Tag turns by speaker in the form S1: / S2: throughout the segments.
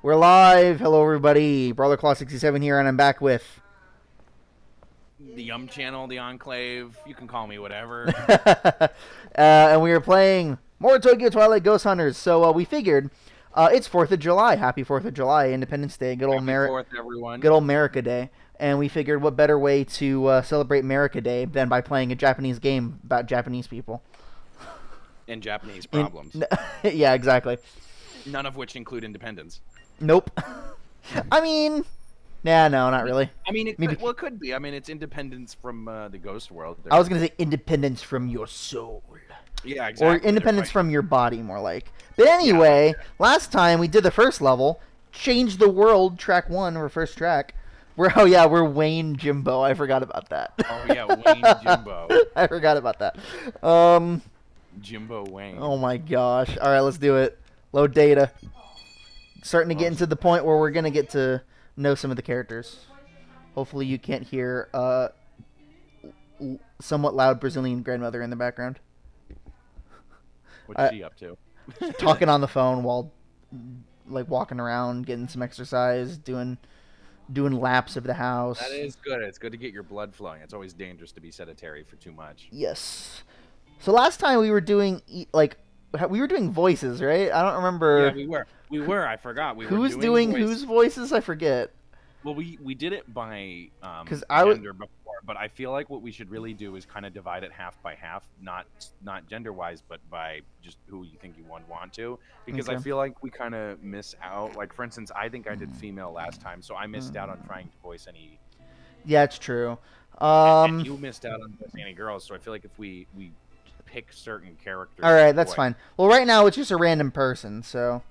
S1: We're live. Hello, everybody. Brawler Claw 67 here, and I'm back with
S2: The Yum Channel, the Enclave. You can call me whatever.
S1: and we are playing more Tokyo Twilight Ghost Hunters. So we figured it's 4th of July. Happy 4th of July, Independence Day. Good old
S2: Happy 4th, everyone.
S1: Good old America Day. And we figured what better way to celebrate America Day than by playing a Japanese game about Japanese people.
S2: And Japanese problems.
S1: Yeah, exactly.
S2: None of which include independence.
S1: Nope. I mean, no, not really.
S2: I mean, it could be. I mean, it's independence from the ghost world.
S1: I was going to say independence from your soul.
S2: Yeah, exactly.
S1: Or independence from your body, more like. But anyway, last time we did the first level, changed the world, track 1, or first track. We're Wayne Jimbo. I forgot about that.
S2: Oh, yeah, Wayne Jimbo.
S1: I forgot about that.
S2: Jimbo Wayne.
S1: Oh, my gosh. All right, let's do it. Load data. Starting to get into the point where we're going to get to know some of the characters. Hopefully you can't hear somewhat loud Brazilian grandmother in the background.
S2: What's she up to?
S1: Talking on the phone while like walking around, getting some exercise, doing laps of the house.
S2: That is good. It's good to get your blood flowing. It's always dangerous to be sedentary for too much.
S1: Yes. So last time we were doing voices, right? I don't remember.
S2: Yeah, we were. I forgot.
S1: Who's doing whose voices? I forget.
S2: Well, we did it by
S1: gender
S2: before, but I feel like what we should really do is kind of divide it half by half, not gender wise, but by just who you think you want to, because I feel like we kind of miss out. Like for instance, I think I did female last time, so I missed out on trying to voice any.
S1: Yeah, it's true.
S2: And you missed out on voicing any girls, so I feel like if we pick certain characters.
S1: All right, that's fine. Well, right now it's just a random person, so.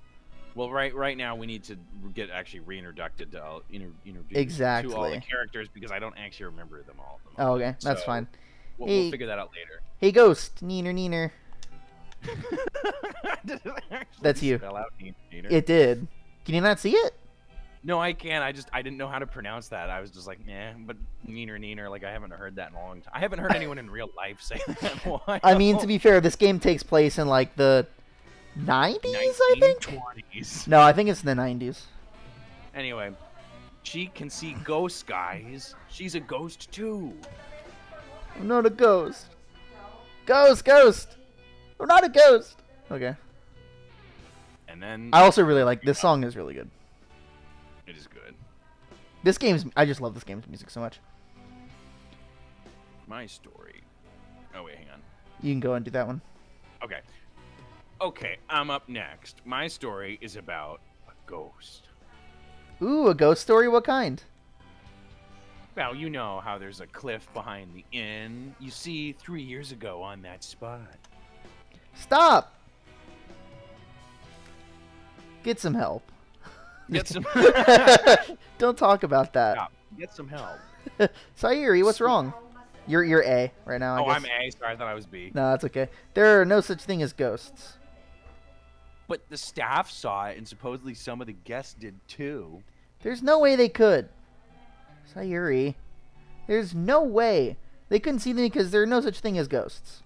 S2: Well, right now we need to get actually reintroduced to
S1: exactly
S2: to all the characters because I don't actually remember them all.
S1: Oh, okay, that's fine.
S2: We'll figure that out later.
S1: Hey, Ghost, neener. That's you.
S2: Spell out neener?
S1: It did. Can you not see it?
S2: No, I can't. I didn't know how to pronounce that. I was just like, but neener. Like I haven't heard that in a long time. I haven't heard anyone in real life say that in a while.
S1: I mean, to be fair, this game takes place in like the 90s, I think?
S2: 1920s.
S1: No, I think it's in the 90s.
S2: Anyway, she can see ghosts, guys. She's a ghost, too.
S1: I'm not a ghost. Ghost! I'm not a ghost! Okay.
S2: And then...
S1: I also really like... This song is really good.
S2: It is good.
S1: This game's... I just love this game's music so much.
S2: My story... Oh, wait, hang on.
S1: You can go and do that one.
S2: Okay, I'm up next. My story is about a ghost.
S1: Ooh, a ghost story? What kind?
S2: Well, you know how there's a cliff behind the inn. You see, 3 years ago on that spot.
S1: Stop! Get some help.
S2: Get some...
S1: Don't talk about that.
S2: Stop. Get some help.
S1: Sayuri, what's wrong? You're A right now, I guess.
S2: I'm A. Sorry, I thought I was B.
S1: No, that's okay. There are no such thing as ghosts.
S2: But the staff saw it, and supposedly some of the guests did too.
S1: There's no way they could. Sayuri. There's no way. They couldn't see them because there are no such thing as ghosts.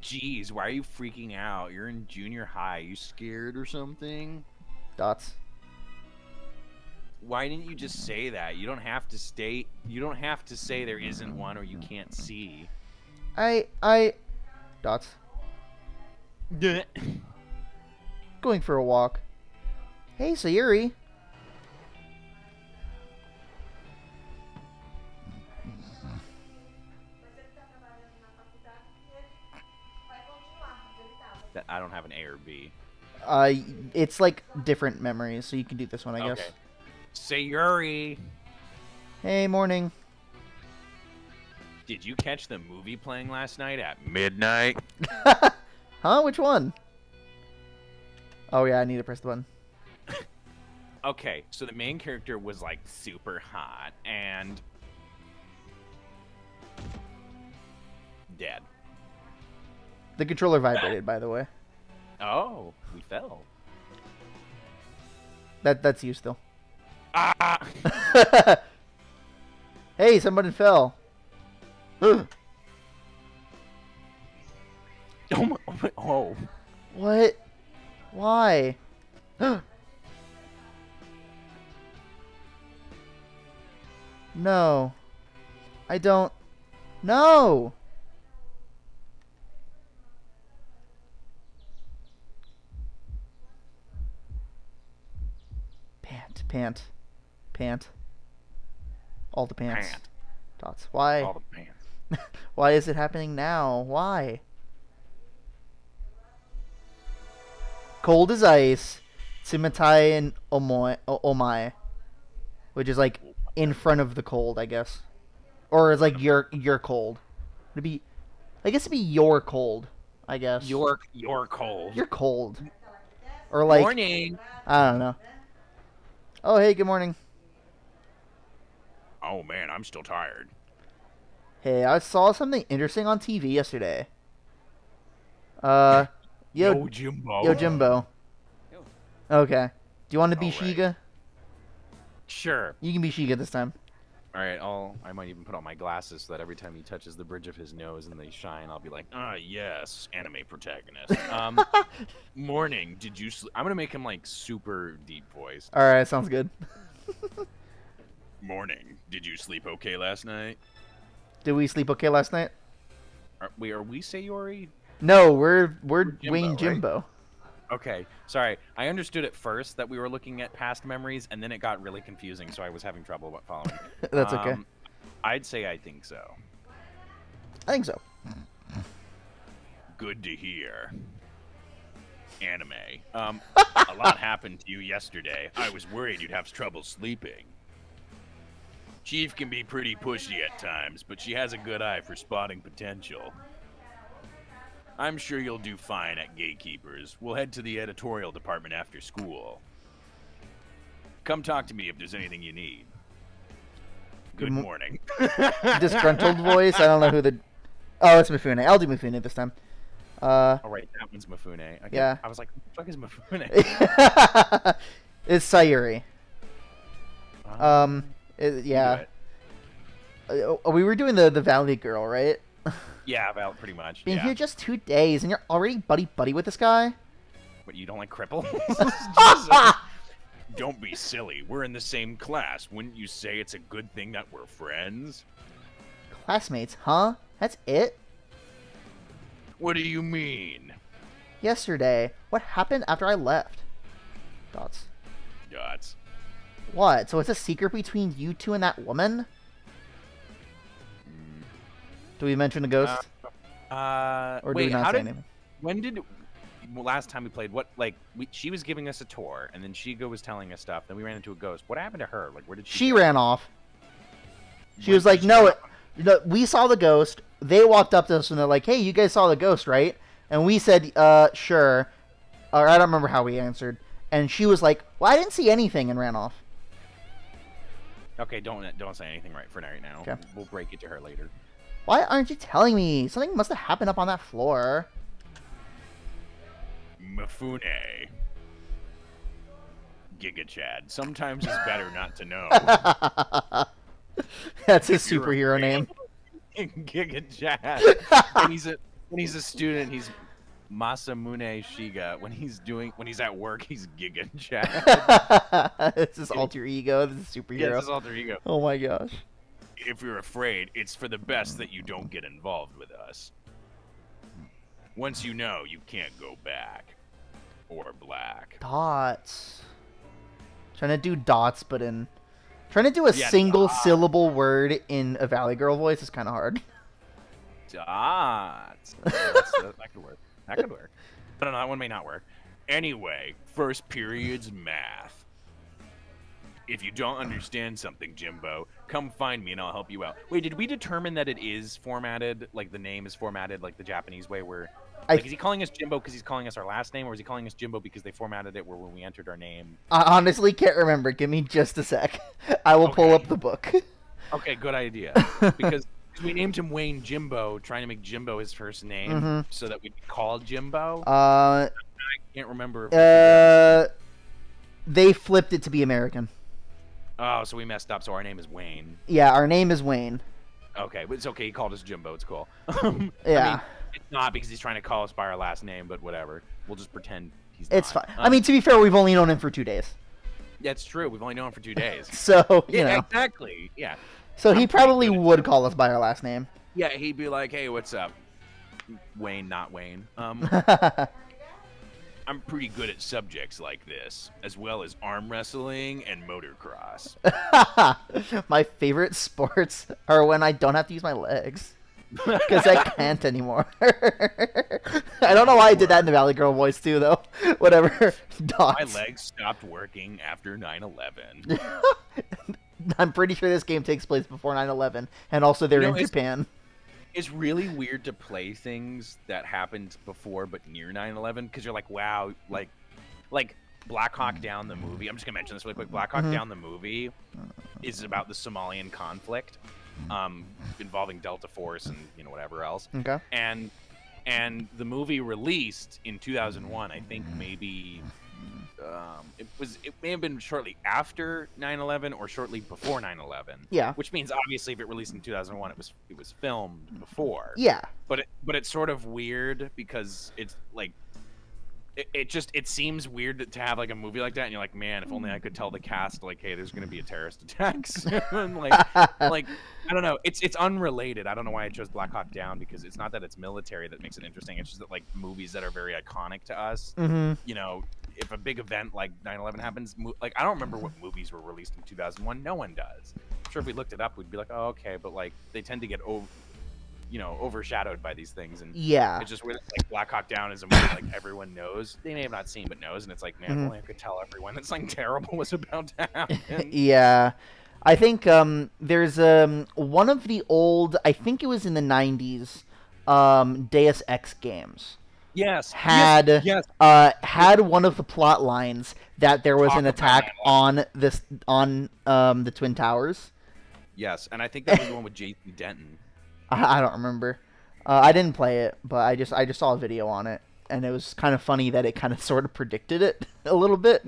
S2: Jeez, why are you freaking out? You're in junior high. You scared or something?
S1: Dots.
S2: Why didn't you just say that? You don't have to state. You don't have to say there isn't one or you can't see.
S1: Dots. Going for a walk. Hey, Sayuri.
S2: That I don't have an A or B.
S1: It's like different memories, so you can do this one, I guess.
S2: Sayuri.
S1: Hey, morning.
S2: Did you catch the movie playing last night at midnight?
S1: Huh? Which one? Oh, yeah, I need to press the button.
S2: Okay, so the main character was like super hot and dead.
S1: The controller vibrated, by the way.
S2: Oh, we fell.
S1: That's you still.
S2: Ah!
S1: Hey, somebody fell.
S2: Oh, my, oh.
S1: What? Why? No. I don't. No! Pant. All the pants.
S2: Pant.
S1: Dots. Why?
S2: All the pants.
S1: Why is it happening now? Why? Cold as ice. Tsumatai and omai. Which is like in front of the cold, I guess. Or it's like you're cold. It'd be, I guess it'd be your cold, I guess.
S2: You're cold.
S1: You're cold. Or like,
S2: Morning.
S1: I don't know. Oh, hey, good morning.
S2: Oh man, I'm still tired.
S1: Hey, I saw something interesting on TV yesterday. Yo,
S2: Jimbo.
S1: Yo, Jimbo. Okay. Do you want to be
S2: All right.
S1: Shiga?
S2: Sure.
S1: You can be Shiga this time.
S2: All right. I might even put on my glasses so that every time he touches the bridge of his nose and they shine, I'll be like, ah, yes, anime protagonist. Morning. Did you? I'm gonna make him like super deep voice.
S1: All right, sounds good.
S2: Morning. Did you sleep okay last night?
S1: Did we sleep okay last night?
S2: Are we Sayori?
S1: No, we're
S2: Jimbo,
S1: Wayne
S2: right?
S1: Jimbo.
S2: Okay, sorry. I understood at first that we were looking at past memories, and then it got really confusing, so I was having trouble following.
S1: That's okay.
S2: I'd say I think so.
S1: I think so.
S2: Good to hear. Anime. A lot happened to you yesterday. I was worried you'd have trouble sleeping. Chief can be pretty pushy at times, but she has a good eye for spotting potential. I'm sure you'll do fine at Gatekeepers. We'll head to the editorial department after school. Come talk to me if there's anything you need. Good morning.
S1: Disgruntled voice. I don't know who the. Oh, it's Mifune. I'll do Mifune this time.
S2: All right, that one's Mifune. Okay.
S1: Yeah.
S2: I was like, what the fuck is Mifune?
S1: It's Sayuri. Yeah. We were doing the Valley Girl, right?
S2: Yeah, about pretty much.
S1: Been
S2: Yeah.
S1: here just 2 days, and you're already buddy with this guy?
S2: But you don't like cripple? Jesus. Don't be silly. We're in the same class. Wouldn't you say it's a good thing that we're friends?
S1: Classmates, huh? That's it?
S2: What do you mean?
S1: Yesterday. What happened after I left? Dots.
S2: Dots.
S1: What? So it's a secret between you two and that woman? Do we mention the ghost? Or do
S2: wait,
S1: we not
S2: how
S1: say
S2: did?
S1: anything?
S2: When did? Well, last time we played, what? Like, she was giving us a tour, and then Shiga was telling us stuff. Then we ran into a ghost. What happened to her? Like, where did she?
S1: She
S2: go?
S1: ran off. She
S2: When
S1: was
S2: did
S1: like,
S2: she
S1: no,
S2: run off?
S1: we saw the ghost. They walked up to us and they're like, hey, you guys saw the ghost, right? And we said, sure. Or I don't remember how we answered. And she was like, well, I didn't see anything, and ran off.
S2: Okay, don't say anything right now.
S1: Okay.
S2: We'll break it to her later.
S1: Why aren't you telling me? Something must have happened up on that floor.
S2: Mifune. Giga Chad. Sometimes it's better not to know.
S1: That's his
S2: If you're
S1: superhero
S2: a
S1: name.
S2: Giga Chad. when he's a student, he's Masamune Shiga. When he's at work, he's Giga Chad.
S1: It's his alter ego. This is superhero.
S2: Yeah, it's his alter ego.
S1: Oh my gosh.
S2: If you're afraid, it's for the best that you don't get involved with us. Once you know, you can't go back. Or black.
S1: Dots. Trying to do dots, but in... Trying to do a
S2: Yeah,
S1: single syllable word in a Valley Girl voice is kind of hard.
S2: Dots. That could work. That could work. But no, that one may not work. Anyway, first period's math. If you don't understand something, Jimbo, come find me and I'll help you out. Wait, did we determine that it is formatted, like the name is formatted like the Japanese way where... Like, is he calling us Jimbo because he's calling us our last name, or is he calling us Jimbo because they formatted it where when we entered our name...
S1: I honestly can't remember. Give me just a sec. I will pull up the book.
S2: Okay, good idea. Because we named him Wayne Jimbo, trying to make Jimbo his first name, so that we'd be called Jimbo. I can't remember. If
S1: they flipped it to be American.
S2: Oh, so we messed up. So our name is Wayne.
S1: Yeah, our name is Wayne.
S2: Okay, but it's okay. He called us Jimbo. It's cool.
S1: Yeah.
S2: I mean, it's not because he's trying to call us by our last name, but whatever. We'll just pretend he's not.
S1: It's fine. I mean, to be fair, we've only known him for 2 days.
S2: Yeah, it's true. We've only known him for 2 days.
S1: So, you
S2: Yeah,
S1: know.
S2: exactly. Yeah.
S1: So he
S2: I'm pretty
S1: probably
S2: good at
S1: would call us by our last name.
S2: Yeah, he'd be like, "Hey, what's up, Wayne? Not Wayne. I'm pretty good at subjects like this, as well as arm wrestling and motocross."
S1: My favorite sports are when I don't have to use my legs. Because I can't anymore. I don't know why I did that in the Valley Girl voice too, though. Whatever. Dots.
S2: My legs stopped working after 9/11.
S1: I'm pretty sure this game takes place before 9/11, and also they're in Japan.
S2: It's really weird to play things that happened before but near 9/11 because you're like, wow, like Black Hawk Down the movie. I'm just gonna mention this really quick. Black Hawk Down the movie is about the Somalian conflict, involving Delta Force and whatever else.
S1: Okay.
S2: And the movie released in 2001. I think maybe it may have been shortly after 9/11 or shortly before 9/11.
S1: Yeah.
S2: Which means obviously if it released in 2001, it was filmed before.
S1: Yeah.
S2: But it's sort of weird because it's like it seems weird to have like a movie like that, and you're like, man, if only I could tell the cast like, hey, there's gonna be a terrorist attack soon. like I don't know. It's unrelated. I don't know why I chose Black Hawk Down because it's not that it's military that makes it interesting. It's just that like movies that are very iconic to us, if a big event like 9/11 happens, like I don't remember what movies were released in 2001. No one does. I'm sure if we looked it up, we'd be like, oh, okay, but like they tend to get overshadowed by these things, and it's just weird. Like Black Hawk Down is a movie like everyone knows, they may have not seen but knows, and it's like, man, if only I could tell everyone that something terrible was about to happen.
S1: Yeah, I think there's one of the old, I think it was in the 90s, Deus Ex games.
S2: Yes.
S1: Had one of the plot lines that there was an attack on the Twin Towers.
S2: Yes, and I think that was the one with J.C. Denton.
S1: I don't remember. I didn't play it, but I just saw a video on it, and it was kind of funny that it kind of sort of predicted it a little bit.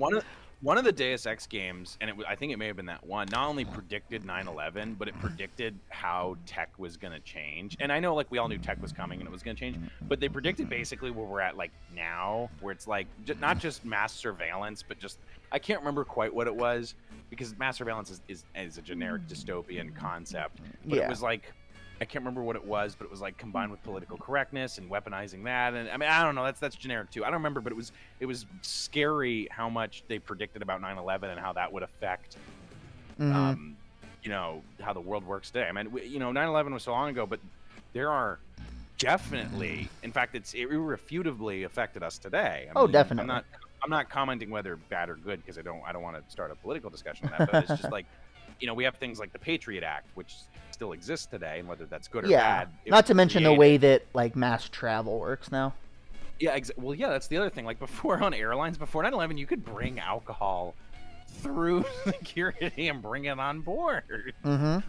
S2: One of the Deus Ex games, and I think it may have been that one, not only predicted 9/11, but it predicted how tech was going to change. And I know, like, we all knew tech was coming and it was going to change, but they predicted basically where we're at, like, now, where it's, like, not just mass surveillance, but just, I can't remember quite what it was, because mass surveillance is a generic dystopian concept. But it was, like, I can't remember what it was, but it was like combined with political correctness and weaponizing that. And I mean, I don't know. That's generic too. I don't remember, but it was scary how much they predicted about 9/11 and how that would affect, how the world works today. I mean, 9/11 was so long ago, but there are definitely, in fact, it irrefutably affected us today. I mean,
S1: definitely.
S2: I'm not commenting whether bad or good because I don't want to start a political discussion on that. But it's just like, we have things like the Patriot Act, which still exists today, and whether that's good or bad.
S1: Not to mention the way that like mass travel works now.
S2: Yeah, well, yeah, that's the other thing. Like before on airlines, before 9/11, you could bring alcohol through security and bring it on board.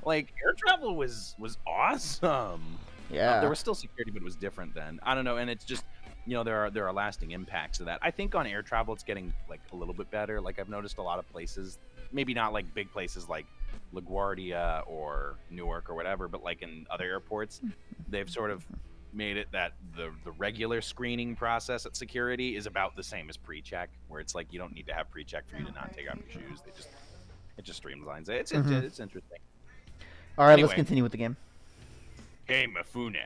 S2: Like air travel was awesome.
S1: Yeah,
S2: there was still security, but it was different then. I don't know, and it's just there are lasting impacts of that. I think on air travel, it's getting like a little bit better. Like I've noticed a lot of places, maybe not like big places like LaGuardia or Newark or whatever, but like in other airports, they've sort of made it that the regular screening process at security is about the same as pre-check, where it's like you don't need to have pre-check for you to not take off your shoes. It just streamlines it. It's interesting.
S1: All right, anyway, let's continue with the game.
S2: Hey, Mifune.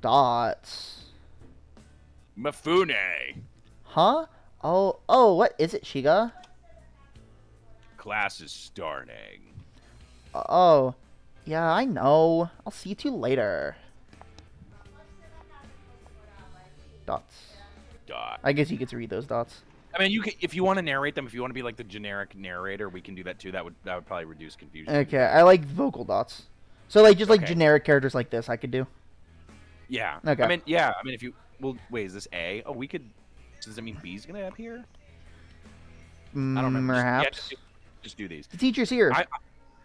S1: Dots.
S2: Mifune.
S1: Huh? Oh, what is it, Shiga?
S2: Class is starting.
S1: Oh, yeah, I know. I'll see you two later. Dots.
S2: Dot.
S1: I guess you get to read those dots.
S2: I mean, you can, if you want to narrate them, if you want to be like the generic narrator, we can do that too. That would probably reduce confusion.
S1: Okay, I like vocal dots. So like just like generic characters like this, I could do.
S2: Yeah.
S1: Okay.
S2: I mean, if you wait, is this A? Oh, we could. Does that mean B's gonna appear? I don't remember.
S1: Perhaps.
S2: Just do these.
S1: The teacher's here.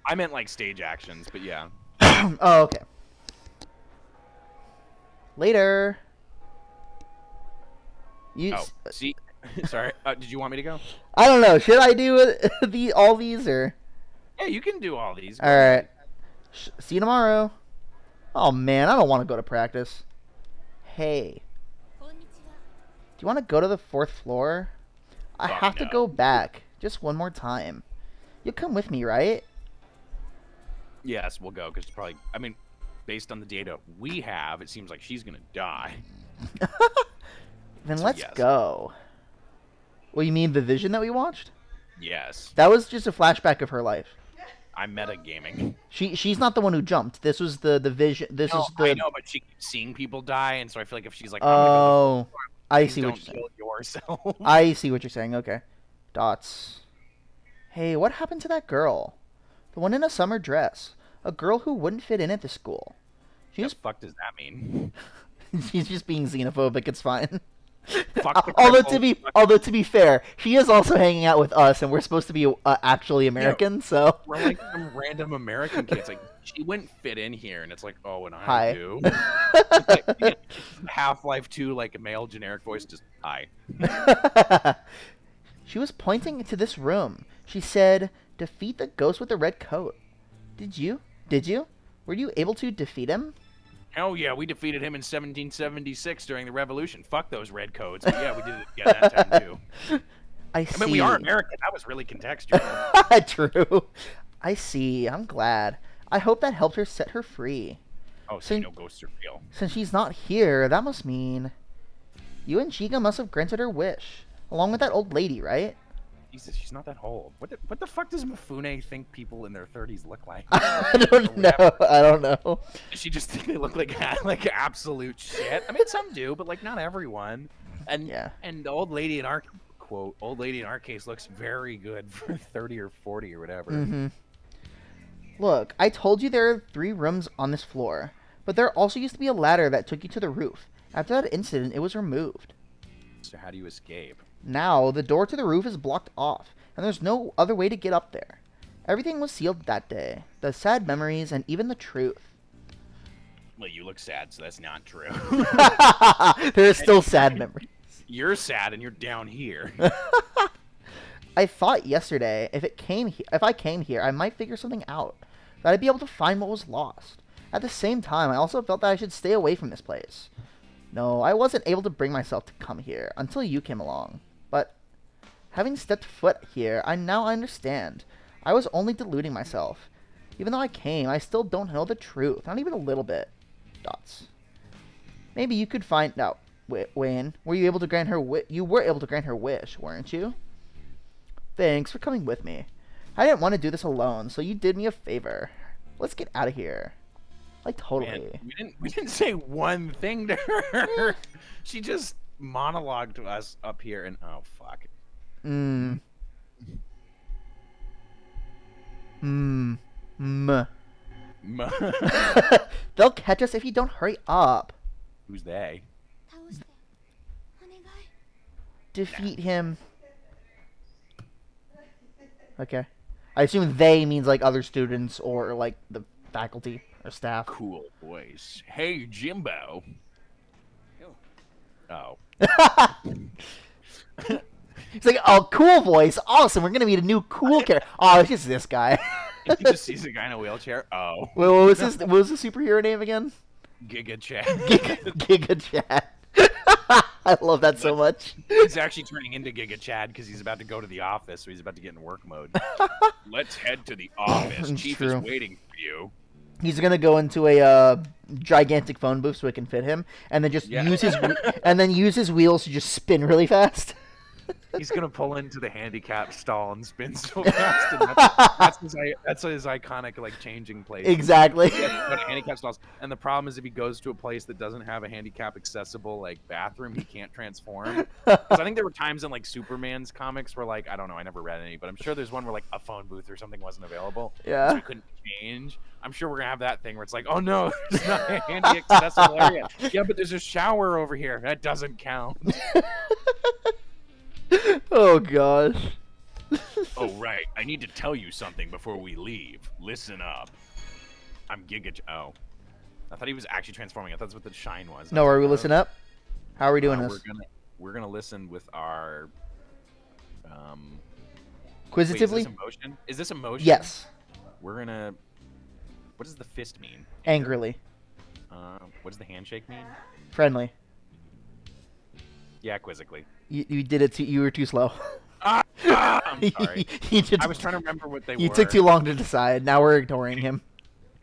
S2: I meant like stage actions, but yeah.
S1: Oh, okay. Later.
S2: See. Sorry. Did you want me to go?
S1: I don't know. Should I do all these or?
S2: Yeah, you can do all these.
S1: All right. See you tomorrow. Oh man, I don't want to go to practice. Hey. Do you want to go to the 4th floor? I have to go back. Just one more time. You'll come with me, right?
S2: Yes, we'll go because probably. I mean, based on the data we have, it seems like she's gonna die.
S1: Then
S2: So,
S1: let's
S2: yes.
S1: go. Well, you mean the vision that we watched?
S2: Yes,
S1: That was just a flashback of her life.
S2: I'm metagaming.
S1: She's not the one who jumped. This was the vision. This
S2: No,
S1: is the.
S2: I know, but she keeps seeing people die, and so I feel like if she's like,
S1: Oh, I
S2: please
S1: see what
S2: don't
S1: you're saying.
S2: kill yourself.
S1: I see what you're saying. Okay. Dots. Hey, what happened to that girl? The one in a summer dress. A girl who wouldn't fit in at the school.
S2: What the fuck does that mean?
S1: She's just being xenophobic. It's fine.
S2: Fuck the
S1: although to be fair, she is also hanging out with us, and we're supposed to be actually American. So
S2: we're like some random American kids. Like she wouldn't fit in here, and it's like, oh, and I
S1: Hi.
S2: do. Like, Half-Life 2, like a male generic voice, just hi.
S1: She was pointing to this room. She said, "Defeat the ghost with the red coat." Did you? Were you able to defeat him?
S2: Hell yeah, we defeated him in 1776 during the Revolution. Fuck those redcoats. But yeah, we did it again that time too.
S1: I see.
S2: I mean, we are American. That was really contextual.
S1: True. I see. I'm glad. I hope that helped her set her free.
S2: Oh, so no ghosts are real.
S1: Since she's not here, that must mean you and Chica must have granted her wish, along with that old lady, right?
S2: Jesus, she's not that old. What the fuck does Mifune think people in their 30s look like?
S1: I don't know.
S2: Does she just think they look like absolute shit? I mean, some do, but like not everyone. And
S1: yeah.
S2: And the old lady in our case looks very good for 30 or 40 or whatever.
S1: Mm-hmm. Look, I told you there are 3 rooms on this floor, but there also used to be a ladder that took you to the roof. After that incident, it was removed.
S2: So how do you escape?
S1: Now, the door to the roof is blocked off, and there's no other way to get up there. Everything was sealed that day. The sad memories and even the truth.
S2: Well, you look sad, so that's not true.
S1: There are still sad memories.
S2: You're sad and you're down here.
S1: I thought yesterday, if I came here, I might figure something out. That I'd be able to find what was lost. At the same time, I also felt that I should stay away from this place. No, I wasn't able to bring myself to come here until you came along. But having stepped foot here, I now understand. I was only deluding myself. Even though I came, I still don't know the truth. Not even a little bit. Dots. Maybe you could find out. Wayne, were you able to grant her you were able to grant her wish, weren't you? Thanks for coming with me. I didn't want to do this alone, so you did me a favor. Let's get out of here. Like, totally.
S2: Man, we didn't say one thing to her. She just monologued to us up here, and oh fuck.
S1: They'll catch us if you don't hurry up.
S2: Who's they?
S1: Defeat him. Okay. I assume they means like other students or like the faculty or staff.
S2: Cool voice. Hey, Jimbo. Oh.
S1: He's like, oh, cool voice. Awesome. We're going to meet a new cool character. Oh, it's just this guy.
S2: He just sees a guy in a wheelchair. Oh.
S1: Wait, what was the superhero name again?
S2: Giga Chad.
S1: Giga Chad. I love that so much.
S2: He's actually turning into Giga Chad because he's about to go to the office, so he's about to get in work mode. Let's head to the office. Chief is waiting for you.
S1: He's gonna go into a gigantic phone booth so it can fit him, and then just use his wheels to just spin really fast.
S2: He's gonna pull into the handicap stall and spin so fast. And that's his iconic like changing place.
S1: Exactly.
S2: Handicap stalls. And the problem is if he goes to a place that doesn't have a handicap accessible like bathroom, he can't transform. Because I think there were times in like Superman's comics where like I don't know, I never read any, but I'm sure there's one where like a phone booth or something wasn't available.
S1: Yeah.
S2: So he couldn't change. I'm sure we're gonna have that thing where it's like, oh no, there's not a handy accessible area. Yeah, but there's a shower over here. That doesn't count.
S1: Oh gosh.
S2: Oh right, I need to tell you something before we leave. Listen up. I'm Giga. Oh, I thought he was actually transforming. I thought that's what the shine was.
S1: No, are we listening up? How are we doing this?
S2: We're gonna listen with our.
S1: Quisitively.
S2: Wait, is this emotion? Is this emotion?
S1: Yes.
S2: We're gonna. What does the fist mean?
S1: Angrily.
S2: What does the handshake mean?
S1: Friendly.
S2: Yeah, quizzically.
S1: You did it. You were too slow.
S2: I'm sorry. I was trying to remember what they were.
S1: You took too long to decide. Now we're ignoring him.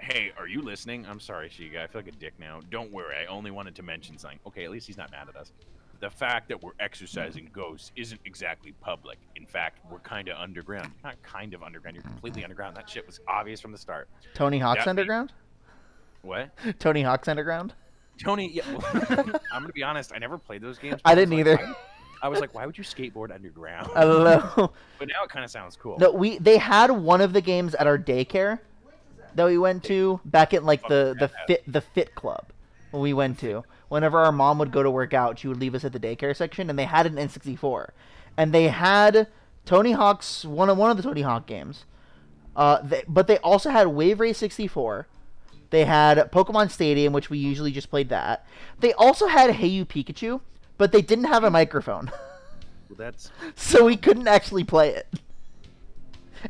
S2: Hey, are you listening? I'm sorry, Shiga. I feel like a dick now. Don't worry. I only wanted to mention something. Okay, at least he's not mad at us. The fact that we're exercising ghosts isn't exactly public. In fact, we're kind of underground. You're not kind of underground. You're completely underground. That shit was obvious from the start.
S1: Tony Hawk's Underground?
S2: What?
S1: Tony Hawk's Underground?
S2: Tony, yeah. Well, I'm going to be honest. I never played those games.
S1: I didn't either.
S2: I was like, why would you skateboard underground?
S1: I don't know.
S2: But now it kind of sounds cool.
S1: No, they had one of the games at our daycare that we went to back in like the fit club when we went to. Whenever our mom would go to work out, she would leave us at the daycare section, and they had an N64, and they had Tony Hawk's one of the Tony Hawk games. But they also had Wave Race 64. They had Pokemon Stadium, which we usually just played that. They also had Hey You Pikachu, but they didn't have a microphone.
S2: Well, that's
S1: so we couldn't actually play it.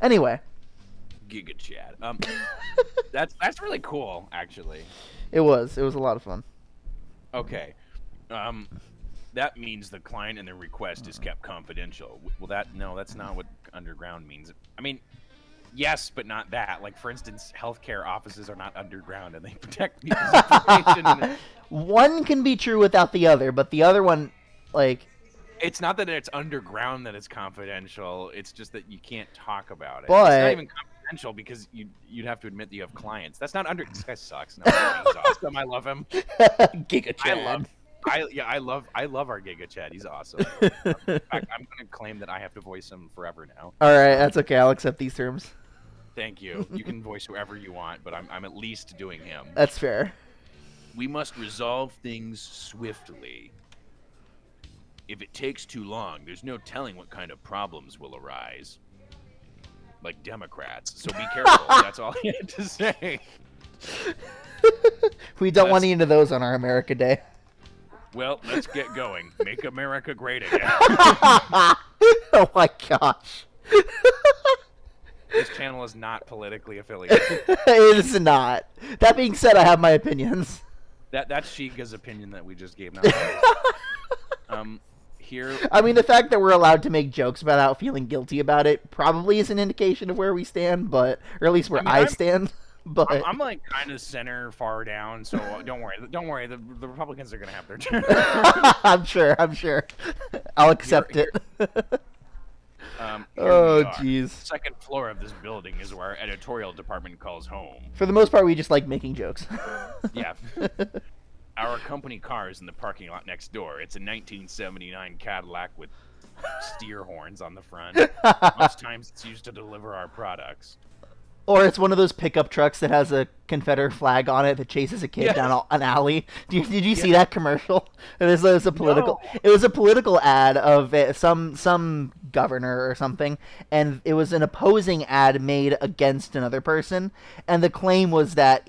S1: Anyway.
S2: Giga Chad. That's really cool, actually.
S1: It was a lot of fun.
S2: Okay. That means the client and the request is kept confidential. Well, that's not what underground means. I mean, yes, but not that. Like, for instance, healthcare offices are not underground, and they protect people's information.
S1: One can be true without the other, but the other one, like...
S2: It's not that it's underground that it's confidential. It's just that you can't talk about it.
S1: But...
S2: It's not even confidential because you'd have to admit that you have clients. That's not under... This guy sucks. No, he's awesome. I love him.
S1: Giga Chad.
S2: I love our Giga Chad. He's awesome. In fact, I'm going to claim that I have to voice him forever now.
S1: All right, that's okay. I'll accept these terms.
S2: Thank you. You can voice whoever you want, but I'm at least doing him.
S1: That's fair.
S2: We must resolve things swiftly. If it takes too long, there's no telling what kind of problems will arise. Like Democrats. So be careful. That's all I had to say.
S1: We don't want any of those on our America Day.
S2: Well, let's get going. Make America great again.
S1: Oh my gosh.
S2: This channel is not politically affiliated.
S1: It is not. That being said, I have my opinions.
S2: That's Shiga's opinion that we just gave now. Here.
S1: I mean, the fact that we're allowed to make jokes about out feeling guilty about it probably is an indication of where we stand, or at least where I stand. But
S2: I'm like kind of center far down, so don't worry. The Republicans are gonna have their turn.
S1: I'm sure. I'll accept it. Oh, jeez.
S2: Second floor of this building is where our editorial department calls home.
S1: For the most part, we just like making jokes.
S2: Yeah. Our company car is in the parking lot next door. It's a 1979 Cadillac with steer horns on the front. Most times it's used to deliver our products.
S1: Or it's one of those pickup trucks that has a Confederate flag on it that chases a kid down an alley. Did you see that commercial? It was a political. No. It was a political ad of some governor or something, and it was an opposing ad made against another person. And the claim was that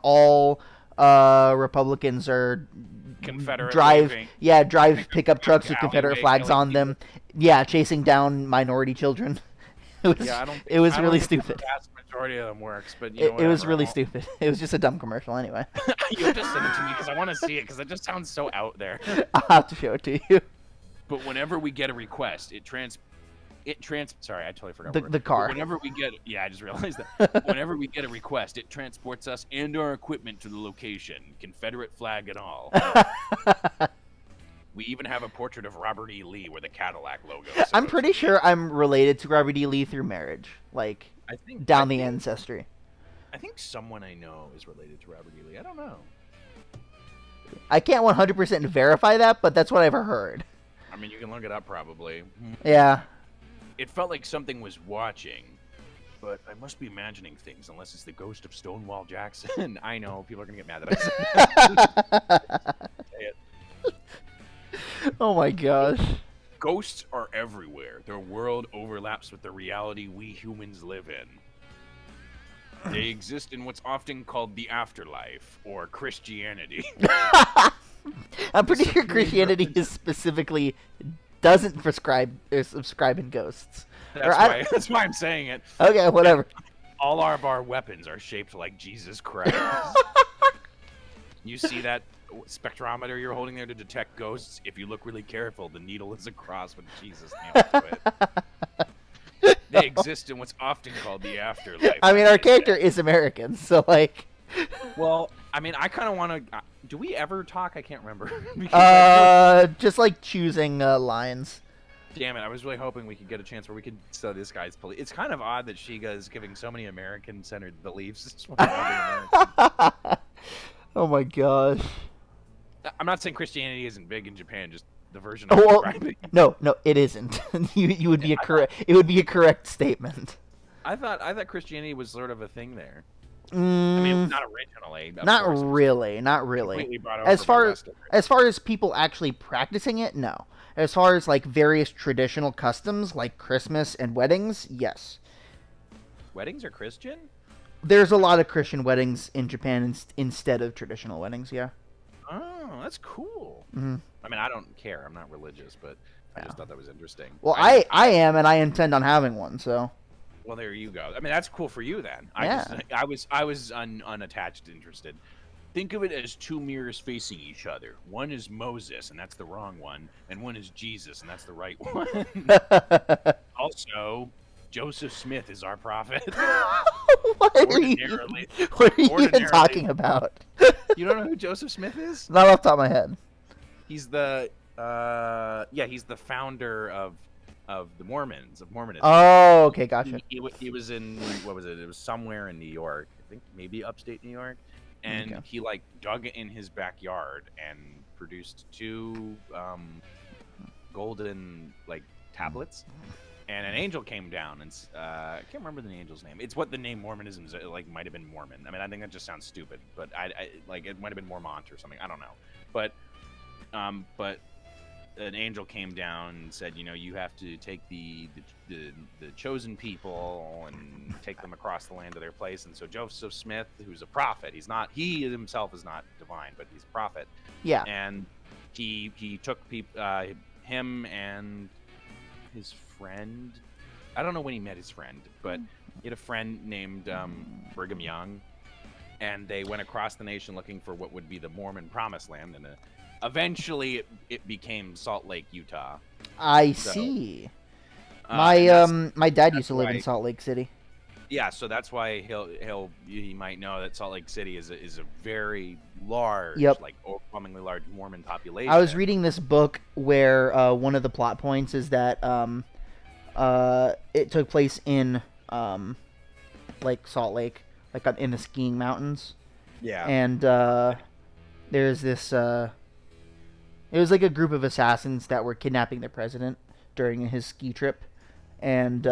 S1: all Republicans are
S2: Confederate
S1: drive pickup trucks with Confederate flags on them. Yeah, chasing down minority children. It was really stupid.
S2: The vast majority of them works, but
S1: it was really stupid. It was just a dumb commercial anyway.
S2: You have to send it to me because I want to see it because it just sounds so out there.
S1: I'll have to show it to you.
S2: But whenever we get a request, sorry, I totally forgot.
S1: The car.
S2: Whenever we get, I just realized that. Whenever we get a request, it transports us and our equipment to the location, Confederate flag and all. We even have a portrait of Robert E. Lee with a Cadillac logo.
S1: I'm pretty sure I'm related to Robert E. Lee through marriage, like down the ancestry.
S2: I think someone I know is related to Robert E. Lee. I don't know.
S1: I can't 100% verify that, but that's what I've heard.
S2: I mean, you can look it up probably.
S1: Yeah.
S2: It felt like something was watching, but I must be imagining things unless it's the ghost of Stonewall Jackson. I know, people are going to get mad at us.
S1: Oh my gosh.
S2: Ghosts are everywhere. Their world overlaps with the reality we humans live in. They exist in what's often called the afterlife, or Christianity.
S1: I'm pretty sure Christianity is specifically doesn't subscribe in ghosts.
S2: That's why I'm saying it.
S1: Okay, whatever.
S2: All of our weapons are shaped like Jesus Christ. You see that spectrometer you're holding there to detect ghosts? If you look really careful, the needle is a cross with Jesus nailed to it. They exist in what's often called the afterlife.
S1: I mean, our character is American, so like.
S2: Well, I mean, I kind of want to. Do we ever talk? I can't remember.
S1: Just like choosing lines.
S2: Damn it! I was really hoping we could get a chance where we could study this guy's police. It's kind of odd that Shiga is giving so many American-centered beliefs.
S1: Oh my gosh.
S2: I'm not saying Christianity isn't big in Japan, just the version
S1: Oh, well,
S2: describing.
S1: no, it isn't. you would be It would be a correct statement.
S2: I thought Christianity was sort of a thing there. I
S1: Mm,
S2: mean, not originally.
S1: not
S2: course,
S1: really, not really.
S2: completely brought over
S1: As far
S2: by
S1: as far as people actually practicing it, no. As far as like various traditional customs like Christmas and weddings, yes.
S2: Weddings are Christian?
S1: There's a lot of Christian weddings in Japan instead of traditional weddings, yeah.
S2: Oh, that's cool.
S1: Mm-hmm.
S2: I mean, I don't care. I'm not religious, but I just thought that was interesting.
S1: Well, I am, and I intend on having one, so.
S2: Well, there you go. I mean, that's cool for you then.
S1: Yeah.
S2: I was unattached, interested. Think of it as two mirrors facing each other. One is Moses, and that's the wrong one, and one is Jesus, and that's the right one. Also, Joseph Smith is our prophet.
S1: What are you even talking about?
S2: You don't know who Joseph Smith is?
S1: Not off the top of my head.
S2: He's the he's the founder of the Mormons, of Mormonism.
S1: Oh, okay, gotcha.
S2: He was in, what was it? It was somewhere in New York. I think maybe upstate New York. And he like dug in his backyard and produced 2 golden like tablets. And an angel came down, and I can't remember the angel's name. It's what the name Mormonism is, like might have been Mormon. I mean, I think that just sounds stupid, but I like it might have been Mormont or something. I don't know, but an angel came down and said, you know, you have to take the chosen people and take them across the land to their place. And so Joseph Smith, who's a prophet, he himself is not divine, but he's a prophet.
S1: Yeah.
S2: And he took him and his friend. I don't know when he met his friend, but he had a friend named Brigham Young, and they went across the nation looking for what would be the Mormon Promised Land, and eventually it became Salt Lake, Utah.
S1: I see. My dad used to live in Salt Lake City.
S2: Yeah, so that's why he might know that Salt Lake City is a very large, like overwhelmingly large Mormon population.
S1: I was reading this book where one of the plot points is that it took place in like Salt Lake, like in the skiing mountains.
S2: Yeah.
S1: And there's this. It was like a group of assassins that were kidnapping the president during his ski trip. And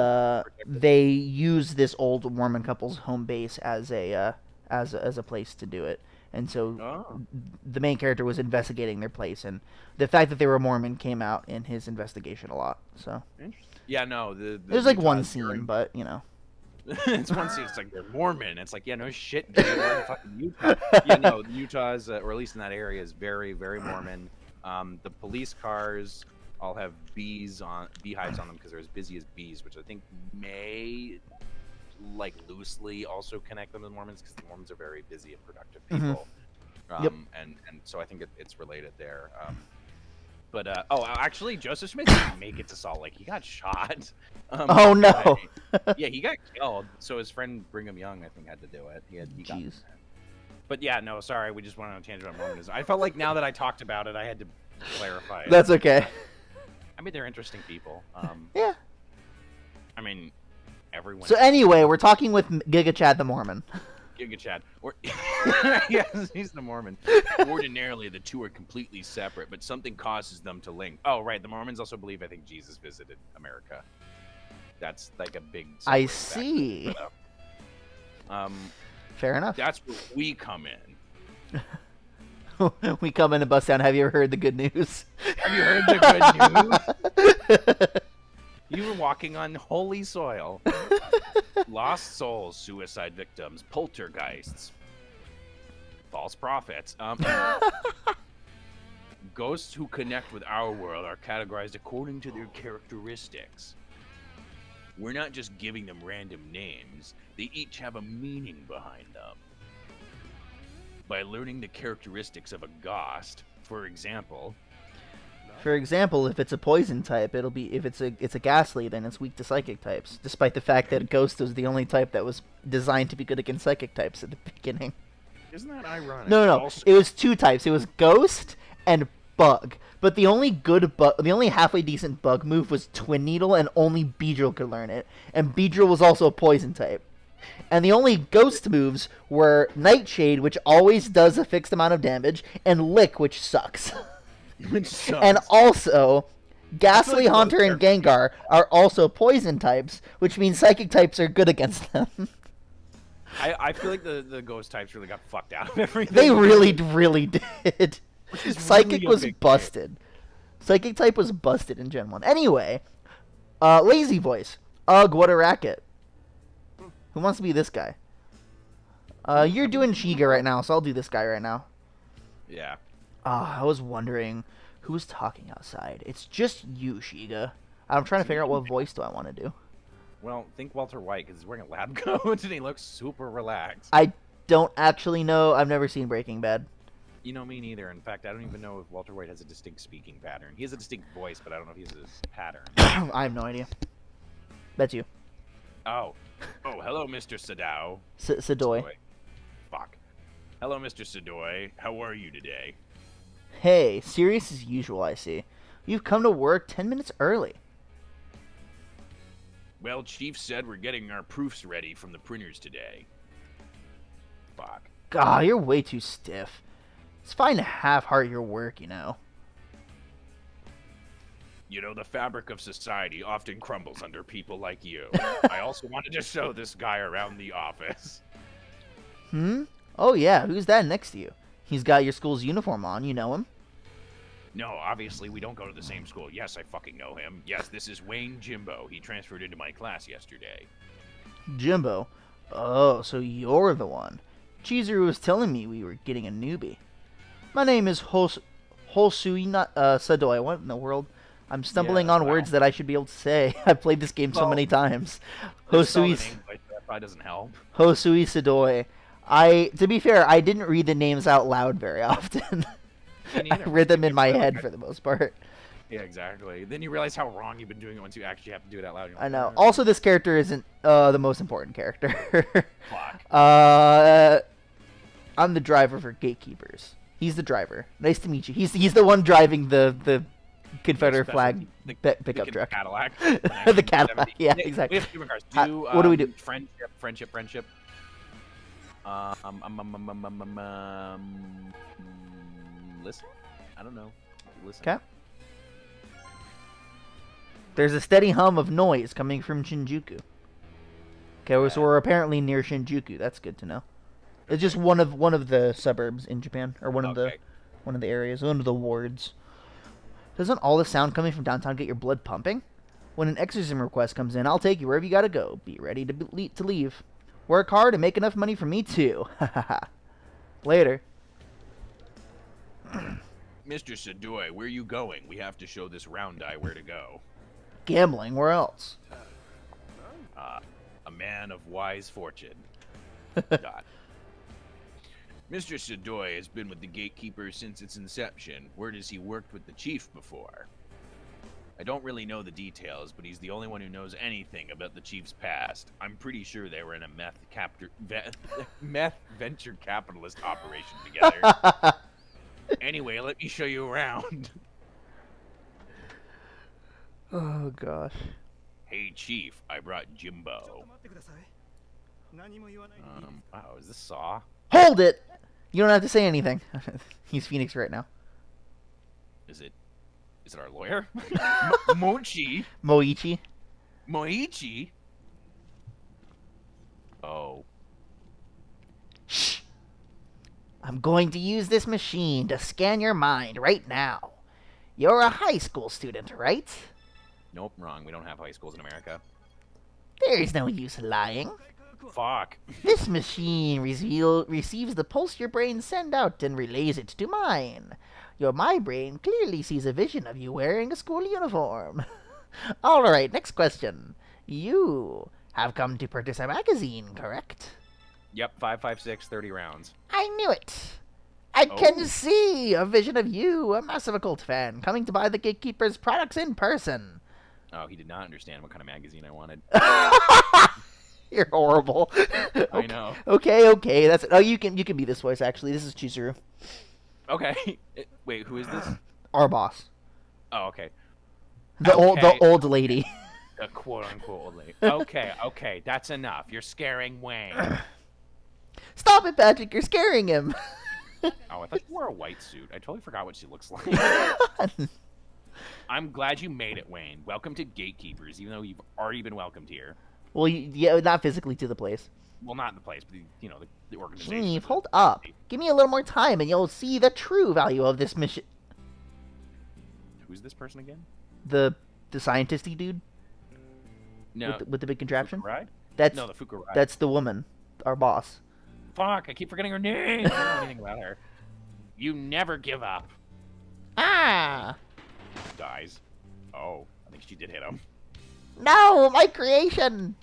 S1: they used this old Mormon couple's home base as a place to do it, and so the main character was investigating their place, and the fact that they were Mormon came out in his investigation a lot. So
S2: yeah, no,
S1: there's like one scene, but you know,
S2: it's one scene. It's like they're Mormon. It's like, yeah, no shit, dude, we're in fucking Utah. Yeah, no, Utah is, or at least in that area, is very, very Mormon. The police cars all have beehives on them because they're as busy as bees, which I think may like loosely also connect them to the Mormons, because the Mormons are very busy and productive people. And so I think it's related there. But actually, Joseph Smith didn't make it to Salt Lake. He got shot.
S1: Oh no!
S2: Yeah, he got killed. So his friend Brigham Young, I think, had to do it. He got. But yeah, no, sorry, we just went on a tangent about Mormonism. I felt like now that I talked about it, I had to clarify it.
S1: That's okay.
S2: I mean, they're interesting people.
S1: Yeah.
S2: I mean, everyone.
S1: So anyway, we're talking with Giga Chad the Mormon.
S2: Giga Chad. Yes, he's the Mormon. Ordinarily, the two are completely separate, but something causes them to link. Oh, right. The Mormons also believe, I think, Jesus visited America. That's like a big.
S1: I see. Fair enough.
S2: That's where we come in.
S1: We come in and bust down. Have you ever heard the good news?
S2: Have you heard the good news? You were walking on holy soil. Lost souls, suicide victims, poltergeists, false prophets. Ghosts who connect with our world are categorized according to their characteristics. We're not just giving them random names. They each have a meaning behind them. By learning the characteristics of a ghost, for example,
S1: For example, if it's a poison type, it'll be if it's a ghastly, then it's weak to psychic types. Despite the fact that ghost was the only type that was designed to be good against psychic types at the beginning.
S2: Isn't that ironic?
S1: No. It was two types. It was ghost and bug. But the only halfway decent bug move was Twin Needle, and only Beedrill could learn it. And Beedrill was also a poison type. And the only ghost moves were Nightshade, which always does a fixed amount of damage, and Lick, which sucks.
S2: Which sucks.
S1: And also, Ghastly, Haunter, and Gengar are also poison types, which means psychic types are good against them.
S2: I feel like the ghost types really got fucked out of everything.
S1: They really did. Psychic
S2: really
S1: was busted. Psychic type was busted in Gen 1. Anyway, Lazy Voice. Ugh, what a racket. Who wants to be this guy? You're doing Shiga right now, so I'll do this guy right now.
S2: Yeah.
S1: I was wondering who's talking outside. It's just you, Shiga. I'm trying to figure out what voice do I want to do.
S2: Well, think Walter White, because he's wearing a lab coat and he looks super relaxed.
S1: I don't actually know. I've never seen Breaking Bad.
S2: You know, me neither. In fact, I don't even know if Walter White has a distinct speaking pattern. He has a distinct voice, but I don't know if he has a pattern.
S1: I have no idea. That's you.
S2: Oh, hello, Mr. Sadao.
S1: Sadoy.
S2: Fuck. Hello, Mr. Sadoy. How are you today?
S1: Hey, serious as usual, I see. You've come to work 10 minutes early.
S2: Well, Chief said we're getting our proofs ready from the printers today. Fuck.
S1: God, you're way too stiff. It's fine to half-heart your work, you know.
S2: You know, the fabric of society often crumbles under people like you. I also wanted to show this guy around the office.
S1: Oh yeah, who's that next to you? He's got your school's uniform on, you know him?
S2: No, obviously we don't go to the same school. Yes, I fucking know him. Yes, this is Wayne Jimbo. He transferred into my class yesterday.
S1: Jimbo? Oh, so you're the one. Chizuru was telling me we were getting a newbie. My name is Hosui, not Sadoy. What in the world? I'm stumbling on words that I should be able to say. I've played this game so many times. Hosui.
S2: That probably doesn't help.
S1: Hosui Sadoy. To be fair, I didn't read the names out loud very often. I read them in my head for the most part.
S2: Yeah, exactly. Then you realize how wrong you've been doing it once you actually have to do it out loud.
S1: I know. Also, this character isn't the most important character.
S2: Fuck.
S1: I'm the driver for Gatekeepers. He's the driver. Nice to meet you. He's the one driving the Confederate flag pickup truck.
S2: Cadillac.
S1: The Cadillac. Yeah, exactly.
S2: We have two cars.
S1: What do we do?
S2: Friendship. Listen. I don't know. Listen.
S1: Okay. There's a steady hum of noise coming from Shinjuku. Okay, so we're apparently near Shinjuku. That's good to know. It's just one of the suburbs in Japan, or one of the areas, one of the wards. Doesn't all the sound coming from downtown get your blood pumping? When an exorcism request comes in, I'll take you wherever you gotta go. Be ready to leave. Work hard and make enough money for me too. Later.
S2: Mr. Sadoy, where are you going? We have to show this round eye where to go.
S1: Gambling, where else?
S2: A man of wise fortune. God. Mr. Sadoy has been with the Gatekeeper since its inception. Word is he worked with the chief before. I don't really know the details, but he's the only one who knows anything about the chief's past. I'm pretty sure they were in a meth venture capitalist operation together. Anyway, let me show you around.
S1: Oh, gosh.
S2: Hey, Chief, I brought Jimbo. Wow, is this Saw?
S1: Hold it! You don't have to say anything. He's Phoenix right now.
S2: Is it our lawyer? Moichi? Moichi? Oh.
S1: Shh! I'm going to use this machine to scan your mind right now. You're a high school student, right?
S2: Nope, wrong. We don't have high schools in America.
S1: There's no use lying.
S2: Fuck.
S1: This machine receives the pulse your brain send out and relays it to mine. My brain clearly sees a vision of you wearing a school uniform. Alright, next question. You have come to purchase a magazine, correct?
S2: Yep, 556, 30 rounds.
S1: I knew it. I can see a vision of you, a massive occult fan, coming to buy the Gatekeeper's products in person.
S2: Oh, he did not understand what kind of magazine I wanted.
S1: You're horrible. Okay.
S2: I know.
S1: Okay. That's you can be this voice actually. This is Chizuru.
S2: Okay. Wait, who is this?
S1: Our boss.
S2: Oh, okay.
S1: The old lady.
S2: The quote unquote old lady. Okay, that's enough. You're scaring Wayne.
S1: Stop it, Patrick! You're scaring him.
S2: Oh, I thought you wore a white suit. I totally forgot what she looks like. I'm glad you made it, Wayne. Welcome to Gatekeepers, even though you've already been welcomed here.
S1: Well, yeah, not physically to the place.
S2: Well, not the place, but the organization.
S1: Steve, hold up. Give me a little more time, and you'll see the true value of this mission.
S2: Who's this person again?
S1: The scientisty dude.
S2: No.
S1: With the big contraption.
S2: Fukuride?
S1: That's
S2: no, the Fukuride.
S1: That's the woman, our boss.
S2: Fuck! I keep forgetting her name. I don't know anything about her. You never give up.
S1: Ah.
S2: Dies. Oh, I think she did hit him.
S1: No, my creation.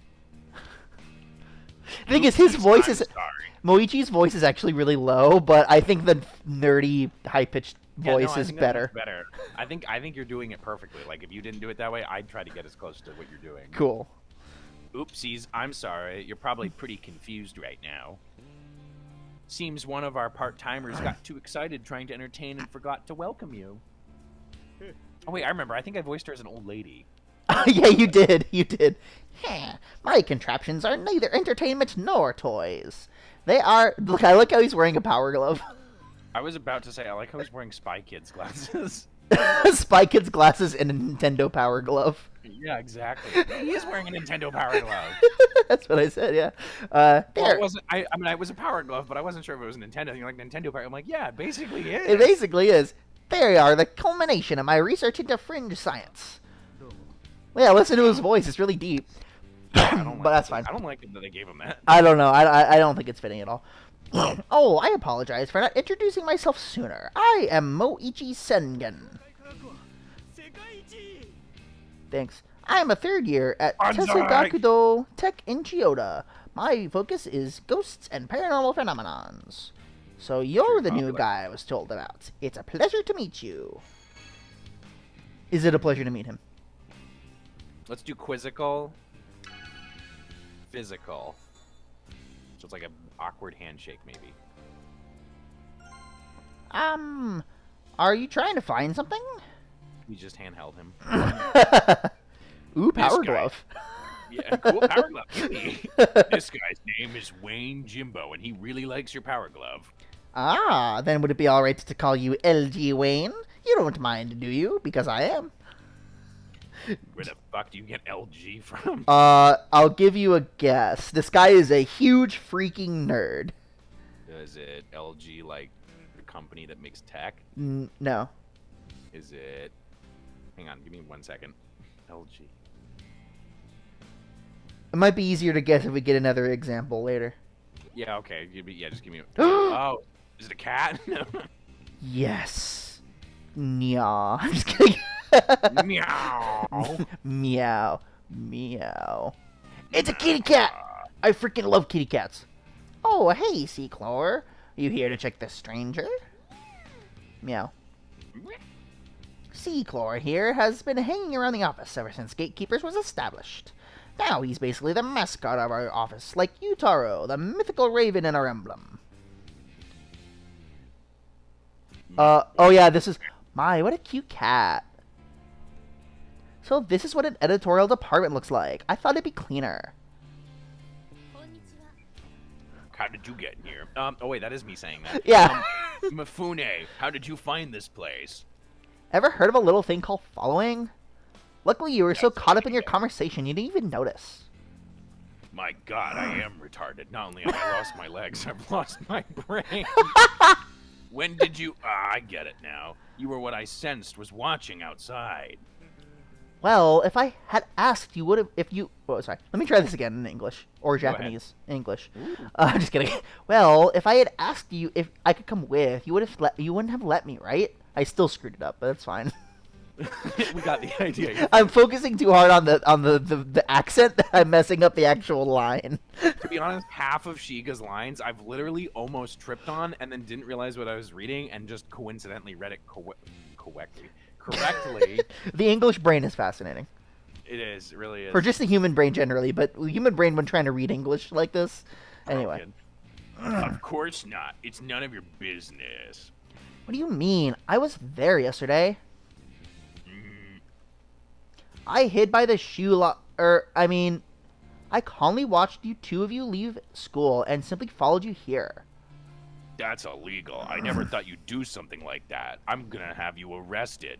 S1: The thing is, his voice is... Moichi's voice is actually really low, but I think the nerdy, high-pitched voice is better.
S2: Better. I think you're doing it perfectly. Like, if you didn't do it that way, I'd try to get as close to what you're doing.
S1: Cool.
S2: Oopsies, I'm sorry. You're probably pretty confused right now. Seems one of our part-timers got too excited trying to entertain and forgot to welcome you. Oh, wait, I remember. I think I voiced her as an old lady.
S1: Yeah, you did. My contraptions are neither entertainment nor toys. They are... Look, I like how he's wearing a power glove.
S2: I was about to say, I like how he's wearing Spy Kids glasses.
S1: Spy Kids glasses and a Nintendo power glove.
S2: Yeah, exactly. He is wearing a Nintendo power glove.
S1: That's what I said, yeah.
S2: Well, it wasn't, I mean, it was a power glove, but I wasn't sure if it was Nintendo. You're like, Nintendo power... I'm like, yeah, it basically is.
S1: It basically is. They are the culmination of my research into fringe science. Yeah, listen to his voice. It's really deep. But that's fine.
S2: I don't like it that they gave him that.
S1: I don't know. I don't think it's fitting at all. Oh, I apologize for not introducing myself sooner. I am Moichi Sengen. Thanks. I am a third year at Tesugakudo Tech in Chiyoda. My focus is ghosts and paranormal phenomenons. So you're the new guy I was told about. It's a pleasure to meet you. Is it a pleasure to meet him?
S2: Let's do quizzical. Physical. So it's like an awkward handshake, maybe.
S1: Are you trying to find something?
S2: We just handheld him.
S1: Ooh, power glove.
S2: Yeah, cool power glove. This guy's name is Wayne Jimbo, and he really likes your power glove.
S1: Ah, then would it be alright to call you LG Wayne? You don't mind, do you? Because I am.
S2: Where the fuck do you get LG from?
S1: I'll give you a guess. This guy is a huge freaking nerd.
S2: Is it LG, like, the company that makes tech?
S1: No.
S2: Is it... Hang on, give me 1 second. LG.
S1: It might be easier to guess if we get another example later.
S2: Yeah, okay. Yeah, just give me... Oh, is it a cat?
S1: Yes. Nya. I'm just kidding.
S2: Meow.
S1: Meow. Meow. It's a kitty cat! I freaking love kitty cats. Oh, hey, Seaclore. You here to check the stranger? Meow. Seaclore here has been hanging around the office ever since Gatekeepers was established. Now he's basically the mascot of our office, like Utaro, the mythical raven in our emblem. Oh yeah, this is... My, what a cute cat. So this is what an editorial department looks like. I thought it'd be cleaner.
S2: How did you get in here? Oh wait, that is me saying that.
S1: Yeah.
S2: Mifune, how did you find this place?
S1: Ever heard of a little thing called following? Luckily you were so caught up in your conversation you didn't even notice.
S2: My god, I am retarded. Not only have I lost my legs, I've lost my brain. When did you... I get it now. You were what I sensed was watching outside.
S1: Well, if I had asked, you would have... If you... Oh, sorry. Let me try this again in English. Or Japanese. English. Just kidding. Well, if I had asked you if I could come with, you wouldn't have let me, right? I still screwed it up, but that's fine.
S2: We got the idea.
S1: I'm focusing too hard on the accent that I'm messing up the actual line.
S2: To be honest, half of Shiga's lines I've literally almost tripped on and then didn't realize what I was reading and just coincidentally read it correctly.
S1: The English brain is fascinating.
S2: It is, it really is.
S1: Or just the human brain generally, but the human brain when trying to read English like this. Anyway.
S2: Of course not. It's none of your business.
S1: What do you mean? I was there yesterday. I hid by the I calmly watched two of you leave school and simply followed you here.
S2: That's illegal. I never thought you'd do something like that. I'm gonna have you arrested.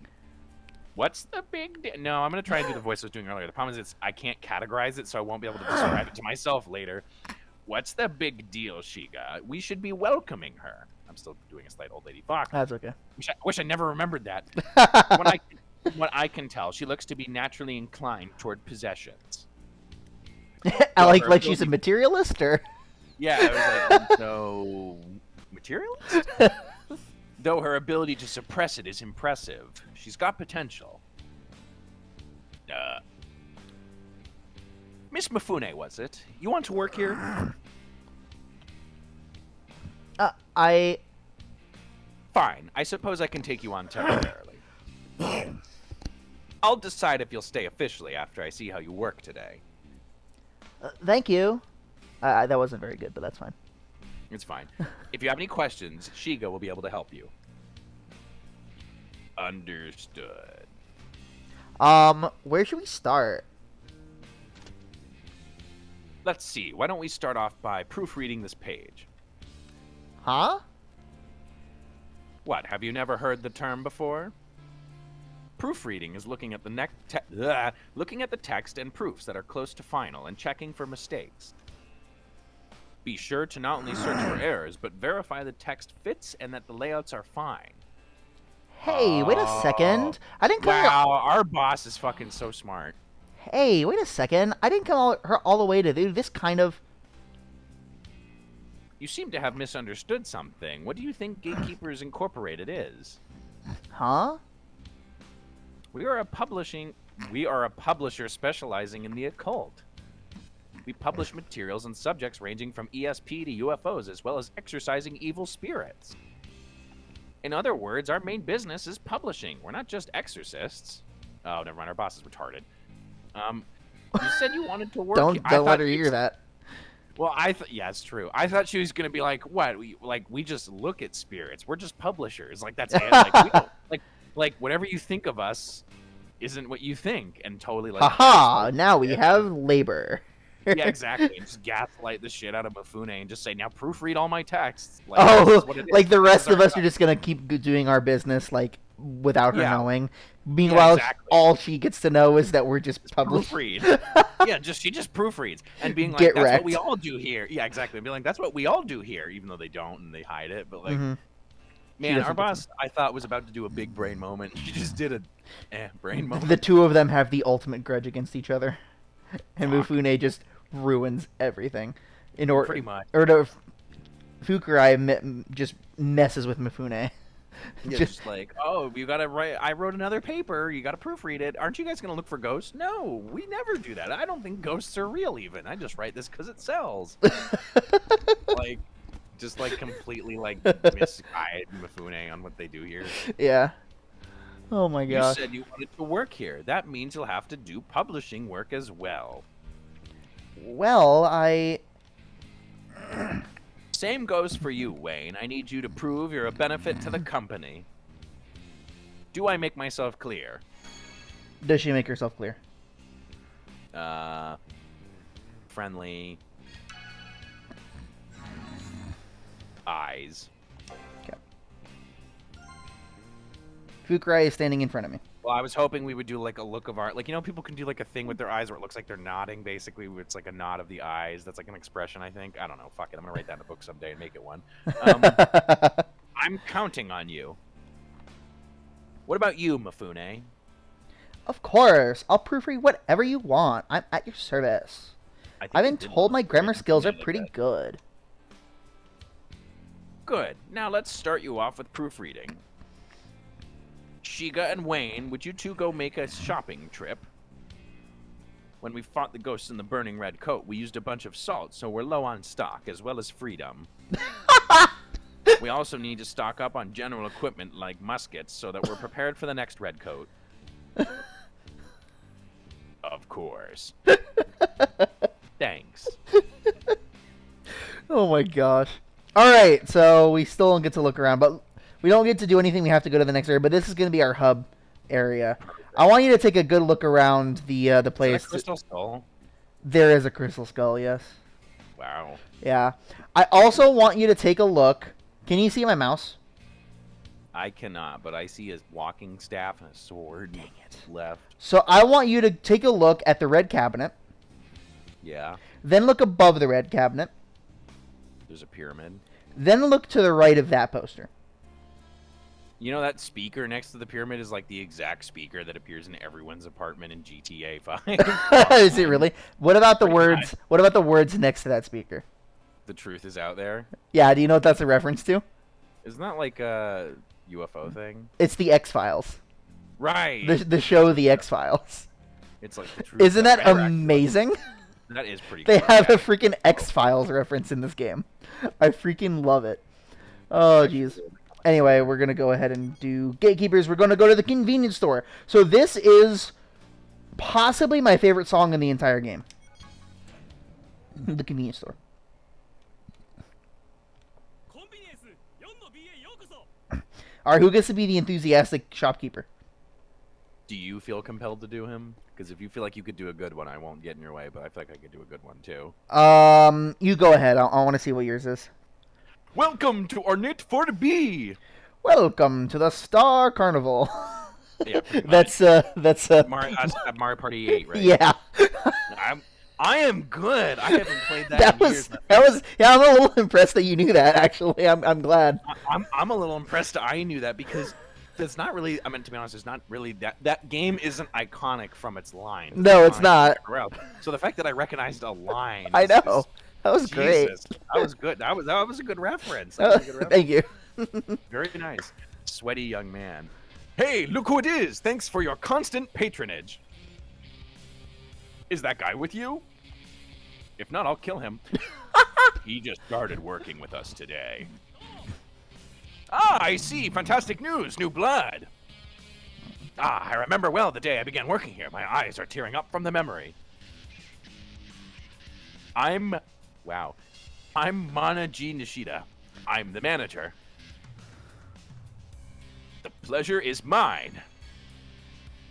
S2: What's the big deal? No, I'm gonna try and do the voice I was doing earlier. The problem is I can't categorize it, so I won't be able to describe it to myself later. What's the big deal, Shiga? We should be welcoming her. I'm still doing a slight old lady Fox.
S1: That's okay.
S2: Wish I never remembered that. What I can tell, she looks to be naturally inclined toward possessions.
S1: like she's a materialist, or?
S2: Yeah, I was like, so materialist? Though her ability to suppress it is impressive. She's got potential. Miss Mifune, was it? You want to work here? Fine. I suppose I can take you on temporarily. I'll decide if you'll stay officially after I see how you work today.
S1: Thank you. That wasn't very good, but that's fine.
S2: It's fine. If you have any questions, Shiga will be able to help you. Understood.
S1: Where should we start?
S2: Let's see. Why don't we start off by proofreading this page?
S1: Huh?
S2: What, have you never heard the term before? Proofreading is looking at the text and proofs that are close to final and checking for mistakes. Be sure to not only search for errors, but verify the text fits and that the layouts are fine.
S1: Hey, wait a second. I didn't come.
S2: Wow, our boss is fucking so smart.
S1: Hey, wait a second. I didn't come all the way to do this kind of.
S2: You seem to have misunderstood something. What do you think Gatekeepers Incorporated is?
S1: Huh?
S2: We are a publisher specializing in the occult. We publish materials and subjects ranging from ESP to UFOs, as well as exorcising evil spirits. In other words, our main business is publishing. We're not just exorcists. Oh, never mind. Our boss is retarded. You said you wanted to work.
S1: Don't let her hear that.
S2: Well, yeah, it's true. I thought she was gonna be like, what? We just look at spirits. We're just publishers. Like that's it. Like we don't, like whatever you think of us isn't what you think, and totally like.
S1: Haha! Now we have labor.
S2: Yeah, exactly. And just gaslight the shit out of Mifune and just say, now proofread all my texts.
S1: Like the rest of us are just gonna keep doing our business like without her knowing. Meanwhile, all she gets to know is that we're just
S2: proofread. Yeah, she just proofreads and being like, that's what we all do here. Yeah, exactly. And being like, that's what we all do here, even though they don't and they hide it. But like, man, our boss, I thought was about to do a big brain moment. She just did a brain moment.
S1: The two of them have the ultimate grudge against each other, and Mifune just ruins everything.
S2: Pretty much.
S1: Or Fukurai just messes with Mifune.
S2: Yeah, just like, oh, you gotta write. I wrote another paper. You gotta proofread it. Aren't you guys gonna look for ghosts? No, we never do that. I don't think ghosts are real. Even I just write this because it sells. Just completely misguide Mifune on what they do here.
S1: Yeah. Oh my gosh.
S2: You said you wanted to work here. That means you'll have to do publishing work as well.
S1: Well,
S2: Same goes for you, Wayne. I need you to prove you're a benefit to the company. Do I make myself clear?
S1: Does she make herself clear?
S2: Friendly. Eyes.
S1: Okay. Fukurai is standing in front of me.
S2: Well, I was hoping we would do like a look of art. Like, you know, people can do like a thing with their eyes where it looks like they're nodding, basically. Where it's like a nod of the eyes. That's like an expression, I think. I don't know. Fuck it. I'm going to write that in a book someday and make it one. I'm counting on you. What about you, Mifune?
S1: Of course. I'll proofread whatever you want. I'm at your service. I've been told my grammar skills are pretty good.
S2: Good. Now let's start you off with proofreading. Shiga and Wayne, would you two go make a shopping trip? When we fought the ghosts in the burning red coat, we used a bunch of salt, so we're low on stock, as well as freedom. We also need to stock up on general equipment like muskets, so that we're prepared for the next red coat. Of course. Thanks.
S1: Oh my gosh. Alright, so we still don't get to look around, but we don't get to do anything. We have to go to the next area, but this is going to be our hub area. I want you to take a good look around the place.
S2: Is that a crystal skull?
S1: There is a crystal skull, yes.
S2: Wow.
S1: Yeah. I also want you to take a look. Can you see my mouse?
S2: I cannot, but I see a walking staff and a sword. Dang it. Left.
S1: So I want you to take a look at the red cabinet.
S2: Yeah.
S1: Then look above the red cabinet.
S2: There's a pyramid.
S1: Then look to the right of that poster.
S2: You know that speaker next to the pyramid is like the exact speaker that appears in everyone's apartment in GTA 5.
S1: Is it really? What about the words? What about the words next to that speaker?
S2: The truth is out there.
S1: Yeah, do you know what that's a reference to?
S2: Isn't that like a UFO thing?
S1: It's the X-Files.
S2: Right.
S1: The show The X-Files.
S2: It's like the truth.
S1: Isn't that amazing?
S2: That is pretty
S1: They
S2: cool.
S1: have a freaking X-Files reference in this game. I freaking love it. Oh, jeez. Anyway, we're going to go ahead and do Gatekeepers. We're going to go to the convenience store. So this is possibly my favorite song in the entire game. The convenience store. Alright, who gets to be the enthusiastic shopkeeper?
S2: Do you feel compelled to do him? Because if you feel like you could do a good one, I won't get in your way, but I feel like I could do a good one too.
S1: You go ahead. I want to see what yours is.
S2: Welcome to Ornate 4B!
S1: Welcome to the Star Carnival.
S2: Yeah,
S1: that's
S2: Mario Party 8, right?
S1: Yeah.
S2: I am good. I haven't played that in years.
S1: Yeah, I'm a little impressed that you knew that, actually. I'm glad.
S2: I'm a little impressed I knew that because it's not really, I mean, to be honest, it's not really that game isn't iconic from its line.
S1: No, it's not.
S2: So the fact that I recognized a line
S1: I know. That was great.
S2: That was good. That was a good reference.
S1: Thank you.
S2: Very nice. Sweaty young man. Hey, look who it is! Thanks for your constant patronage. Is that guy with you? If not, I'll kill him. He just started working with us today. Ah, I see. Fantastic news. New blood. Ah, I remember well the day I began working here. My eyes are tearing up from the memory. I'm Mana G. Nishida. I'm the manager. The pleasure is mine.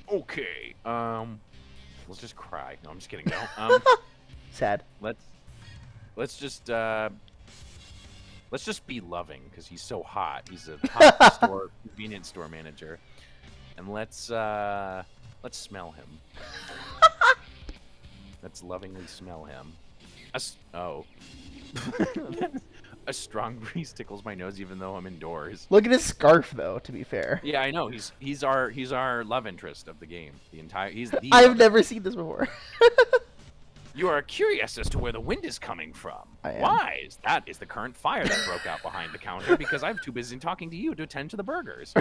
S2: Okay, let's just cry. No, I'm just kidding. No,
S1: Sad.
S2: Let's just be loving because he's so hot. He's a hot convenience store manager, and let's smell him. Let's lovingly smell him. A strong breeze tickles my nose even though I'm indoors.
S1: Look at his scarf, though. To be fair.
S2: Yeah, I know. He's our love interest of the game.
S1: I've never seen this before.
S2: You are curious as to where the wind is coming from.
S1: I am.
S2: Why? That is the current fire that broke out behind the counter because I'm too busy talking to you to attend to the burgers.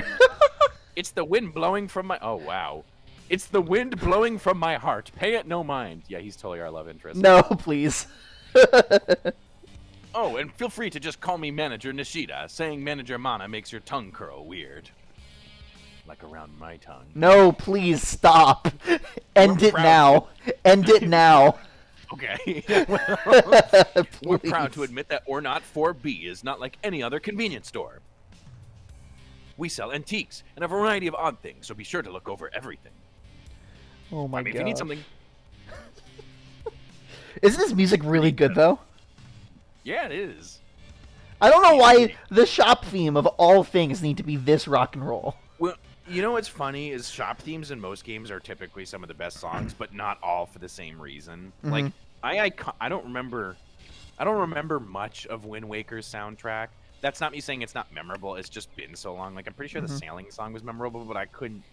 S2: It's the wind blowing from my... Oh, wow. It's the wind blowing from my heart. Pay it no mind. Yeah, he's totally our love interest.
S1: No, please.
S2: Oh, and feel free to just call me Manager Nishida. Saying Manager Mana makes your tongue curl weird. Like around my tongue.
S1: No, please stop. End it now. End it now.
S2: Okay. Well, we're proud to admit that Ornate 4B is not like any other convenience store. We sell antiques and a variety of odd things, so be sure to look over everything.
S1: Oh my god.
S2: If you need something...
S1: Isn't this music really good, though?
S2: Yeah, it is.
S1: I don't know why the shop theme of all things need to be this rock and roll.
S2: Well, you know what's funny is shop themes in most games are typically some of the best songs, but not all for the same reason.
S1: Mm-hmm.
S2: Like I don't remember much of Wind Waker's soundtrack. That's not me saying it's not memorable. It's just been so long. Like I'm pretty sure the sailing song was memorable, but I couldn't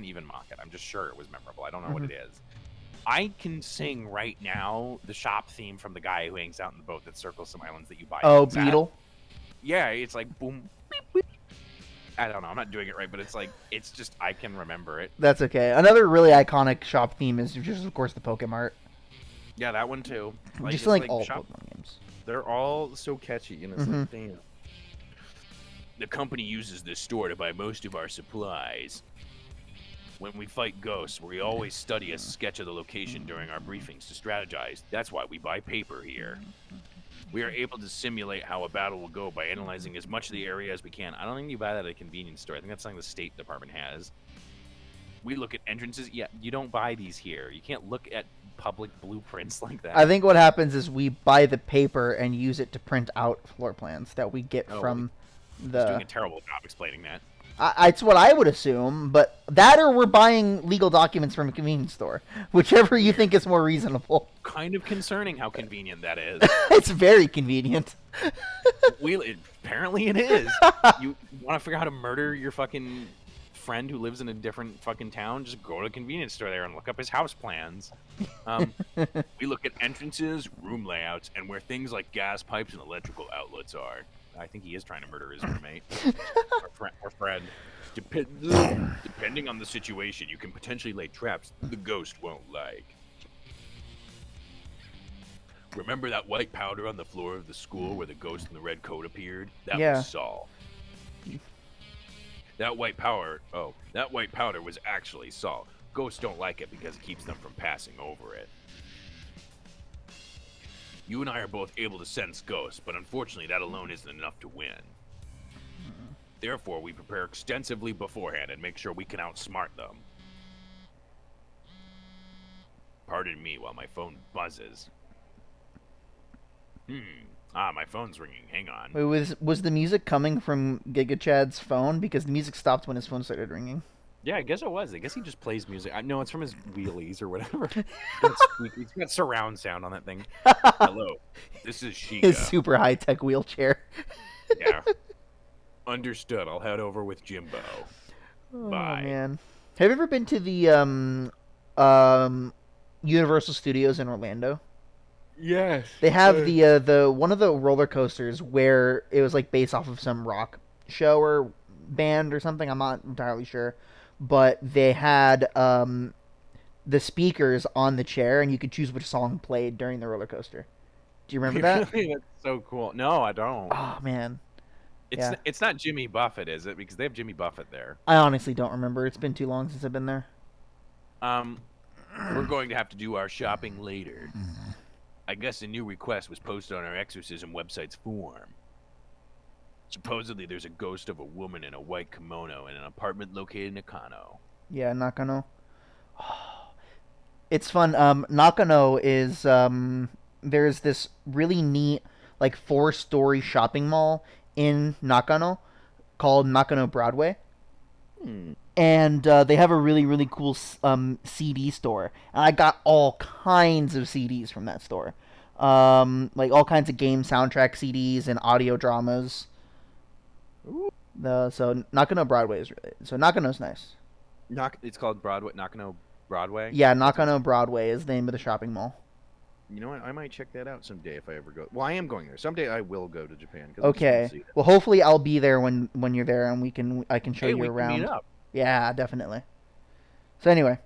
S2: even mock it. I'm just sure it was memorable. I don't know what it is. I can sing right now the shop theme from the guy who hangs out in the boat that circles some islands that you buy.
S1: Oh, Beetle?
S2: Yeah, it's like boom, beep, beep. I don't know. I'm not doing it right, but it's like it's just I can remember it.
S1: That's okay. Another really iconic shop theme is just, of course, the Pokemart.
S2: Yeah, that one too. Like,
S1: Just
S2: it's
S1: like
S2: like
S1: all
S2: shop.
S1: Pokemon games.
S2: They're all so catchy, and it's like, damn. The company uses this store to buy most of our supplies. When we fight ghosts, we always study a sketch of the location during our briefings to strategize. That's why we buy paper here. We are able to simulate how a battle will go by analyzing as much of the area as we can. I don't think you buy that at a convenience store. I think that's something the State Department has. We look at entrances. Yeah, you don't buy these here. You can't look at public blueprints like that.
S1: I think what happens is we buy the paper and use it to print out floor plans that we get from the...
S2: He's doing a terrible job explaining that.
S1: It's what I would assume, but that or we're buying legal documents from a convenience store. Whichever you think is more reasonable.
S2: Kind of concerning how convenient that is.
S1: It's very convenient.
S2: Apparently it is. You want to figure out how to murder your fucking friend who lives in a different fucking town? Just go to a convenience store there and look up his house plans. We look at entrances, room layouts, and where things like gas pipes and electrical outlets are. I think he is trying to murder his roommate or friend. Depending on the situation, you can potentially lay traps the ghost won't like. Remember that white powder on the floor of the school where the ghost in the red coat appeared? That was Saul. That white powder was actually Saul. Ghosts don't like it because it keeps them from passing over it. You and I are both able to sense ghosts, but unfortunately that alone isn't enough to win. Therefore, we prepare extensively beforehand and make sure we can outsmart them. Pardon me while my phone buzzes. My phone's ringing. Hang on.
S1: Wait, was the music coming from Giga Chad's phone? Because the music stopped when his phone started ringing.
S2: Yeah, I guess it was. I guess he just plays music. No, it's from his wheelies or whatever. He's got surround sound on that thing. Hello, this is Sheikah.
S1: His super high-tech wheelchair.
S2: Yeah. Understood. I'll head over with Jimbo. Bye.
S1: Oh, man. Have you ever been to the Universal Studios in Orlando?
S2: Yes.
S1: They have the one of the roller coasters where it was like based off of some rock show or band or something. I'm not entirely sure. But they had the speakers on the chair, and you could choose which song played during the roller coaster. Do you remember that?
S2: That's so cool. No, I don't.
S1: Oh, man.
S2: It's not Jimmy Buffett, is it? Because they have Jimmy Buffett there.
S1: I honestly don't remember. It's been too long since I've been there.
S2: We're going to have to do our shopping later. I guess a new request was posted on our exorcism website's forum. Supposedly, there's a ghost of a woman in a white kimono in an apartment located in Nakano.
S1: Yeah, Nakano. It's fun. Nakano is there's this really neat like 4-story shopping mall in Nakano called Nakano Broadway. And they have a really, really cool CD store. And I got all kinds of CDs from that store. Like all kinds of game soundtrack CDs and audio dramas. So Nakano Broadway is really... So Nakano's nice.
S2: It's called Broadway. Nakano Broadway?
S1: Yeah, Nakano Broadway is the name of the shopping mall.
S2: You know what? I might check that out someday if I ever go. Well, I am going there. Someday I will go to Japan.
S1: Okay. Well, hopefully I'll be there when you're there, and I can show you around.
S2: Can meet up.
S1: Yeah, definitely. So anyway,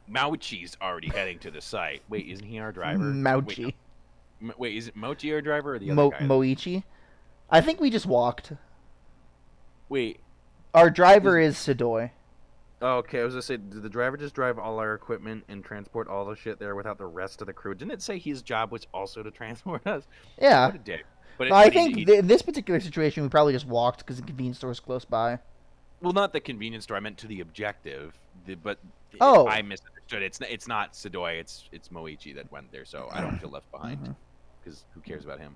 S2: Mauchi's already heading to the site. Wait, isn't he our driver?
S1: Mauchi.
S2: Wait, is it Mochi our driver or the other guy?
S1: Moichi? I think we just walked.
S2: Wait.
S1: Our driver is Sidoi.
S2: Oh, okay, I was going to say, did the driver just drive all our equipment and transport all the shit there without the rest of the crew? Didn't it say his job was also to transport us?
S1: Yeah.
S2: What a dick.
S1: But I think in this particular situation, we probably just walked because the convenience store is close by.
S2: Well, not the convenience store. I meant to the objective. But I misunderstood. It's not Sidoi. It's Moichi that went there, so I don't feel left behind. Because who cares about him?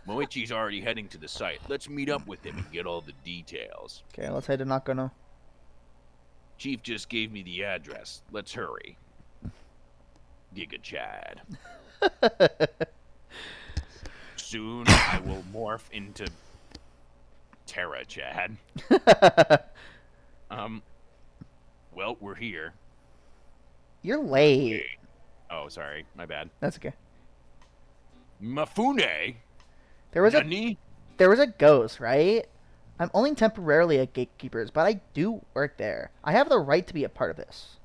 S2: Moichi's already heading to the site. Let's meet up with him and get all the details.
S1: Okay, let's head to Nakano.
S2: Chief just gave me the address. Let's hurry. Giga Chad. Soon I will morph into Terra Chad. Well, we're here.
S1: You're late.
S2: Oh, sorry. My bad.
S1: That's okay.
S2: Mafune?
S1: There was a ghost, right? I'm only temporarily at Gatekeepers, but I do work there. I have the right to be a part of this.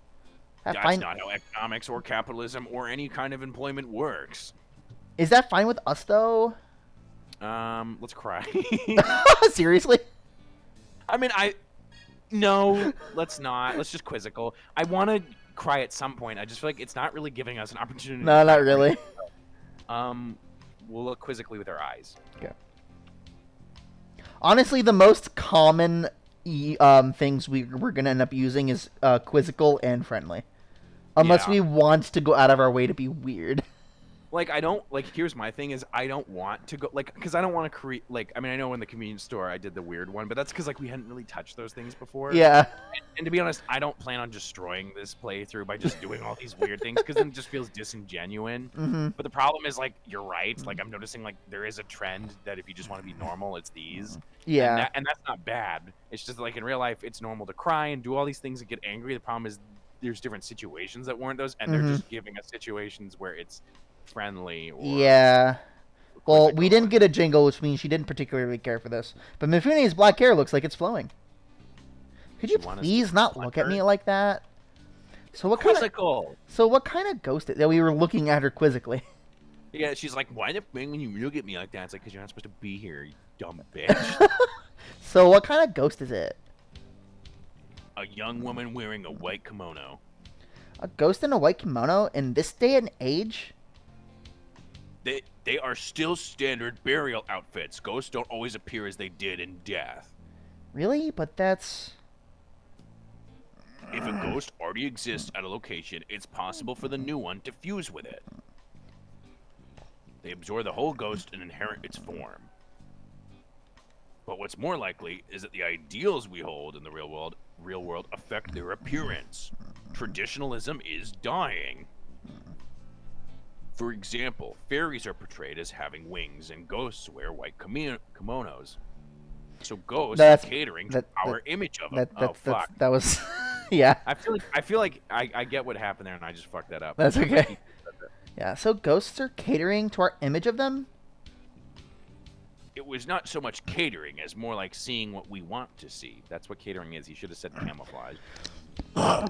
S2: That's not how economics or capitalism or any kind of employment works.
S1: Is that fine with us, though?
S2: Let's cry.
S1: Seriously?
S2: I mean, no, let's not. Let's just quizzical. I want to cry at some point. I just feel like it's not really giving us an opportunity.
S1: No, not really.
S2: We'll look quizzically with our eyes.
S1: Okay. Honestly, the most common things we're going to end up using is quizzical and friendly. Unless we want to go out of our way to be weird.
S2: Like, I don't, like, here's my thing is I don't want to go, like, because I don't want to create, like, I mean, I know in the convenience store I did the weird one, but that's because, like, we hadn't really touched those things before.
S1: Yeah.
S2: And to be honest, I don't plan on destroying this playthrough by just doing all these weird things, because then it just feels disingenuine.
S1: Mm-hmm.
S2: But the problem is, like, you're right. Like, I'm noticing, like, there is a trend that if you just want to be normal, it's these.
S1: Yeah.
S2: And that's not bad. It's just, like, in real life, it's normal to cry and do all these things and get angry. The problem is there's different situations that warrant those, and they're just giving us situations where it's friendly or
S1: yeah. Well, we didn't get a jingle, which means she didn't particularly care for this. But Mifune's black hair looks like it's flowing. Could you please not look at me like that? So what kind of ghost that we were looking at her quizzically?
S2: Yeah, she's like, why the thing when you look at me like that? It's like, because you're not supposed to be here, you dumb bitch.
S1: So what kind of ghost is it?
S2: A young woman wearing a white kimono.
S1: A ghost in a white kimono in this day and age?
S2: They are still standard burial outfits. Ghosts don't always appear as they did in death.
S1: Really? But that's...
S2: If a ghost already exists at a location, it's possible for the new one to fuse with it. They absorb the whole ghost and inherit its form. But what's more likely is that the ideals we hold in the real world affect their appearance. Traditionalism is dying. For example, fairies are portrayed as having wings, and ghosts wear white kimonos. So ghosts are catering to our image of them. Fuck.
S1: That was... yeah.
S2: I feel like I get what happened there, and I just fucked that up.
S1: That's okay. Yeah, so ghosts are catering to our image of them?
S2: It was not so much catering as more like seeing what we want to see. That's what catering is. You should have said camouflage.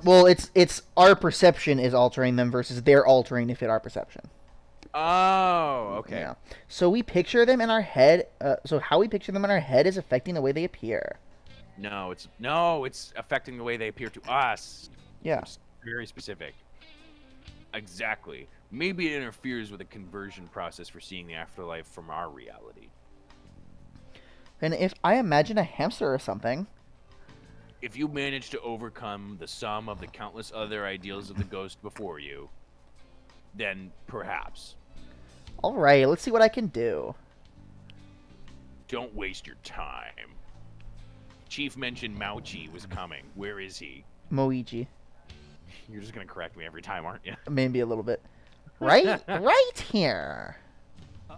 S1: Well, it's our perception is altering them versus they're altering to fit our perception.
S2: Oh, okay.
S1: Yeah. So we picture them in our head. So how we picture them in our head is affecting the way they appear.
S2: No, it's affecting the way they appear to us.
S1: Yeah.
S2: It's very specific. Exactly. Maybe it interferes with the conversion process for seeing the afterlife from our reality.
S1: And if I imagine a hamster or something...
S2: If you manage to overcome the sum of the countless other ideals of the ghost before you, then perhaps.
S1: Alright, let's see what I can do.
S2: Don't waste your time. Chief mentioned Mauchi was coming. Where is he?
S1: Moichi.
S2: You're just going to correct me every time, aren't you?
S1: Maybe a little bit. Right here.
S2: Oh,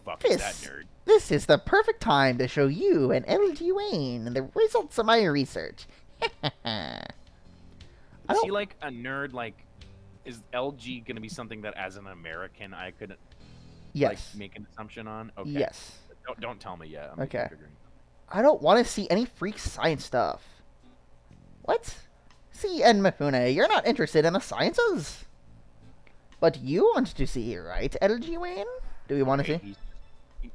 S2: fuck, is that nerd?
S1: This is the perfect time to show you and LG Wayne the results of my research.
S2: Is he like a nerd? Like, is LG going to be something that as an American I could like make an assumption on? Okay.
S1: Yes.
S2: Don't tell me yet.
S1: Okay. I don't want to see any freak science stuff. What? See, and Mifune, you're not interested in the sciences? But you want to see, right, LG Wayne? Do we want to see?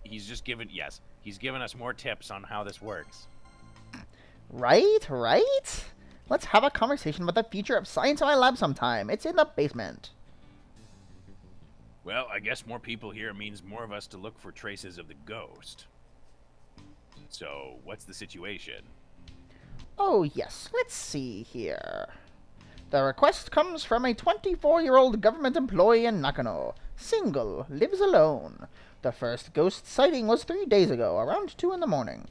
S2: He's just given, yes, he's given us more tips on how this works.
S1: Right? Let's have a conversation about the future of science in my lab sometime. It's in the basement.
S2: Well, I guess more people here means more of us to look for traces of the ghost. So, what's the situation?
S1: Oh, yes. Let's see here. The request comes from a 24-year-old government employee in Nakano. Single. Lives alone. The first ghost sighting was 3 days ago, around 2 in the morning.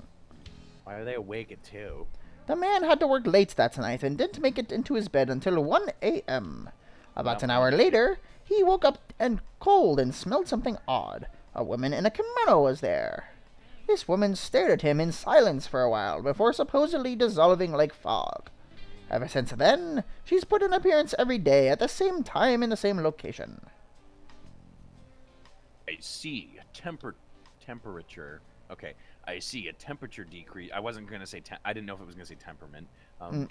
S2: Why are they awake at 2?
S1: The man had to work late that night and didn't make it into his bed until 1 a.m. About an hour later, he woke up and cold and smelled something odd. A woman in a kimono was there. This woman stared at him in silence for a while before supposedly dissolving like fog. Ever since then, she's put an appearance every day at the same time in the same location.
S2: I see. Temperature. Okay. I see a temperature decrease. I wasn't going to say. I didn't know if it was going to say temperament.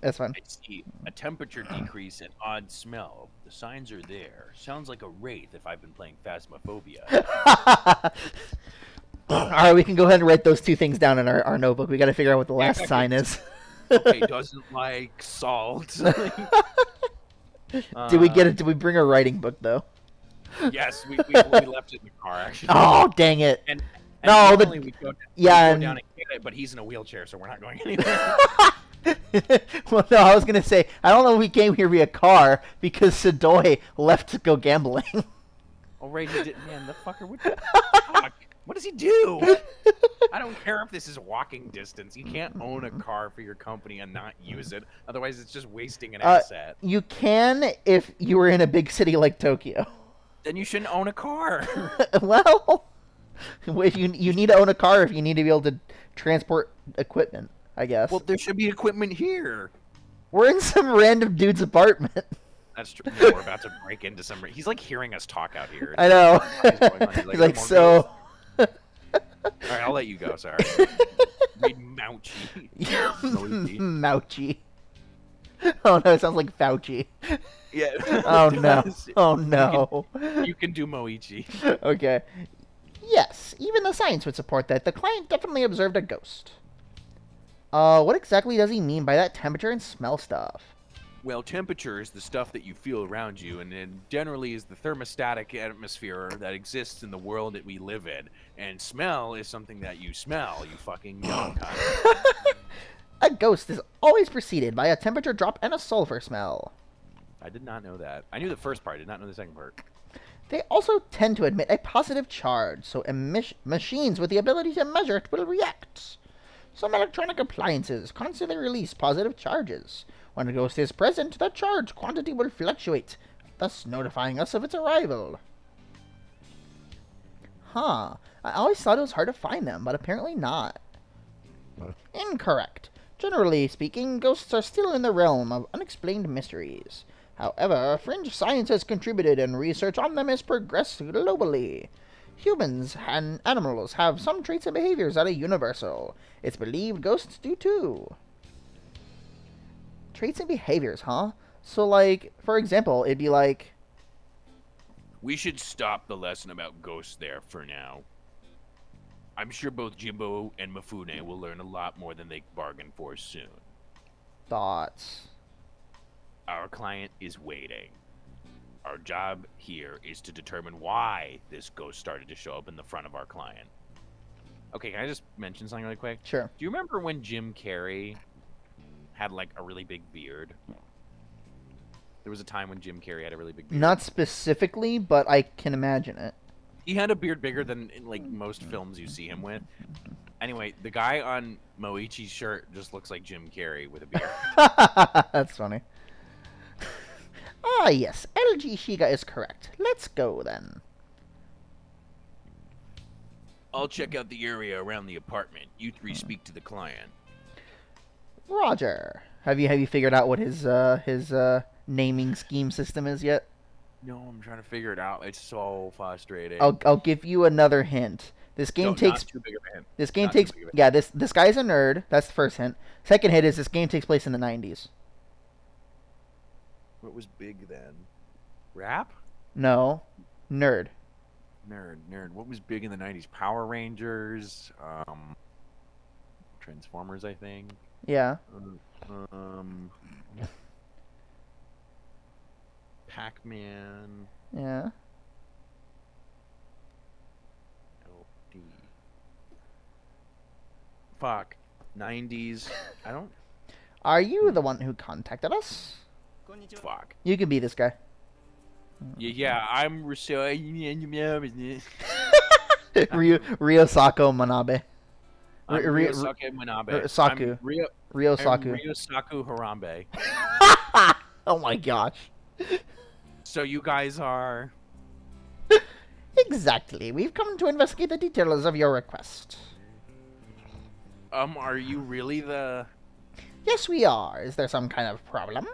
S1: That's fine.
S2: I see a temperature decrease and odd smell. The signs are there. Sounds like a wraith if I've been playing Phasmophobia.
S1: All right, we can go ahead and write those two things down in our notebook. We got to figure out what the last sign is.
S2: Okay, doesn't like salt.
S1: Did we get it? Did we bring a writing book though?
S2: Yes, we left it in the car actually.
S1: Oh, dang it!
S2: And
S1: no,
S2: normally we go down and get it, but he's in a wheelchair, so we're not going anywhere.
S1: Well, no, I was gonna say I don't know if we came here via car because Sadoy left to go gambling.
S2: Oh right, he did. Man, the fucker! What does he do? I don't care if this is walking distance. You can't own a car for your company and not use it. Otherwise, it's just wasting an asset.
S1: You can if you were in a big city like Tokyo.
S2: Then you shouldn't own a car.
S1: Well, if you need to own a car if you need to be able to transport equipment, I guess.
S2: Well, there should be equipment here.
S1: We're in some random dude's apartment.
S2: That's true. No, we're about to break into some. He's like hearing us talk out here.
S1: I know.
S2: He's like
S1: so.
S2: All right, I'll let you go. Sorry. Read Mouchy.
S1: Mouchy. Oh no, it sounds like Fauci.
S2: Yeah.
S1: Oh no. Oh no.
S2: You can do Moichi.
S1: Okay. Yes, even the science would support that. The client definitely observed a ghost. What exactly does he mean by that temperature and smell stuff?
S2: Well, temperature is the stuff that you feel around you, and it generally is the thermostatic atmosphere that exists in the world that we live in. And smell is something that you smell, you fucking young cunt.
S1: A ghost is always preceded by a temperature drop and a sulfur smell.
S2: I did not know that. I knew the first part, I did not know the second part.
S1: They also tend to emit a positive charge, so machines with the ability to measure it will react. Some electronic appliances constantly release positive charges. When a ghost is present, the charge quantity will fluctuate, thus notifying us of its arrival. Huh. I always thought it was hard to find them, but apparently not. Incorrect. Generally speaking, ghosts are still in the realm of unexplained mysteries. However, fringe science has contributed and research on them has progressed globally. Humans and animals have some traits and behaviors that are universal. It's believed ghosts do too. Traits and behaviors, huh? So, like, for example, it'd be like...
S2: We should stop the lesson about ghosts there for now. I'm sure both Jimbo and Mifune will learn a lot more than they bargained for soon.
S1: Thoughts.
S2: Our client is waiting. Our job here is to determine why this ghost started to show up in the front of our client. Okay, can I just mention something really quick?
S1: Sure.
S2: Do you remember when Jim Carrey had like a really big beard? There was a time when Jim Carrey had a really big beard.
S1: Not specifically, but I can imagine it.
S2: He had a beard bigger than in like most films you see him with. Anyway, the guy on Moichi's shirt just looks like Jim Carrey with a beard.
S1: That's funny. Ah, yes. LG Shiga is correct. Let's go, then.
S2: I'll check out the area around the apartment. You three speak to the client.
S1: Roger. Have you figured out what his naming scheme system is yet?
S2: No, I'm trying to figure it out. It's so frustrating.
S1: I'll give you another hint. This game takes
S2: not too big of a hint.
S1: This game takes this guy's a nerd. That's the first hint. Second hint is this game takes place in the 90s.
S2: What was big then? Rap?
S1: No. Nerd.
S2: Nerd. What was big in the 90s? Power Rangers, Transformers, I think.
S1: Yeah.
S2: Pac-Man.
S1: Yeah.
S2: LD. Fuck. 90s. I don't...
S1: Are you the one who contacted us?
S2: Fuck.
S1: You can be this guy.
S2: Yeah, I'm
S1: Ryosako Manabe.
S2: Ryosake Manabe.
S1: Saku. Ryosaku.
S2: Ryosaku Harambe.
S1: Oh my gosh.
S2: So you guys are...
S1: Exactly. We've come to investigate the details of your request.
S2: Are you really the...
S1: Yes, we are. Is there some kind of problem?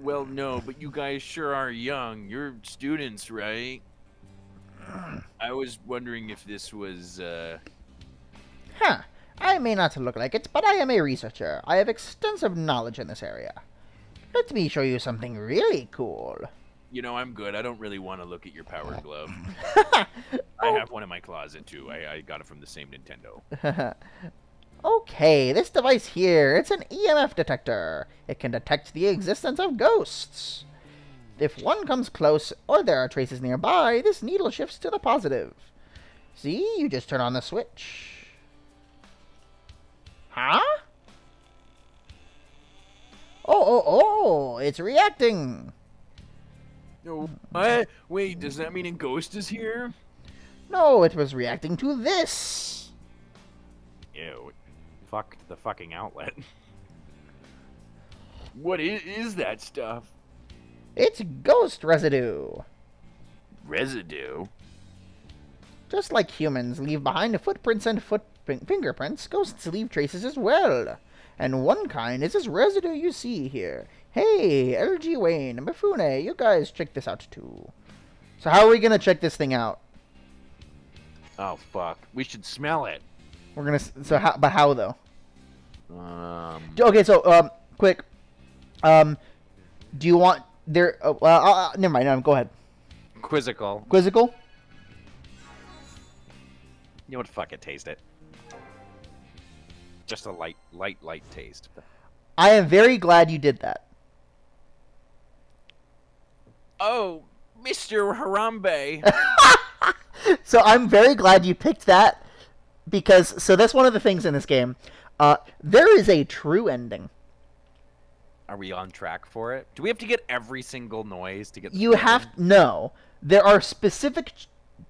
S2: Well, no, but you guys sure are young. You're students, right? I was wondering if this was,
S1: Huh. I may not look like it, but I am a researcher. I have extensive knowledge in this area. Let me show you something really cool.
S2: I'm good. I don't really want to look at your power glove. I have one in my closet, too. I got it from the same Nintendo.
S1: Okay, this device here, it's an EMF detector. It can detect the existence of ghosts. If one comes close or there are traces nearby, this needle shifts to the positive. See, you just turn on the switch. Huh? Oh, it's reacting.
S2: No, wait, does that mean a ghost is here?
S1: No, it was reacting to this.
S2: Ew, fuck the fucking outlet. What is that stuff?
S1: It's ghost residue.
S2: Residue?
S1: Just like humans leave behind footprints and fingerprints, ghosts leave traces as well. And one kind is this residue you see here. Hey, LG Wayne, Mifune, you guys check this out too. So how are we gonna check this thing out?
S2: Oh fuck, we should smell it.
S1: We're gonna. So how? But how though?
S2: Okay,
S1: so quick. Do you want there? Never mind. No, go ahead.
S2: Quizzical.
S1: Quizzical.
S2: You know what? Fuck it. Taste it. Just a light taste.
S1: I am very glad you did that.
S2: Oh, Mr. Harambe.
S1: So I'm very glad you picked that because that's one of the things in this game. There is a true ending.
S2: Are we on track for it? Do we have to get every single noise to get?
S1: You have no. There are specific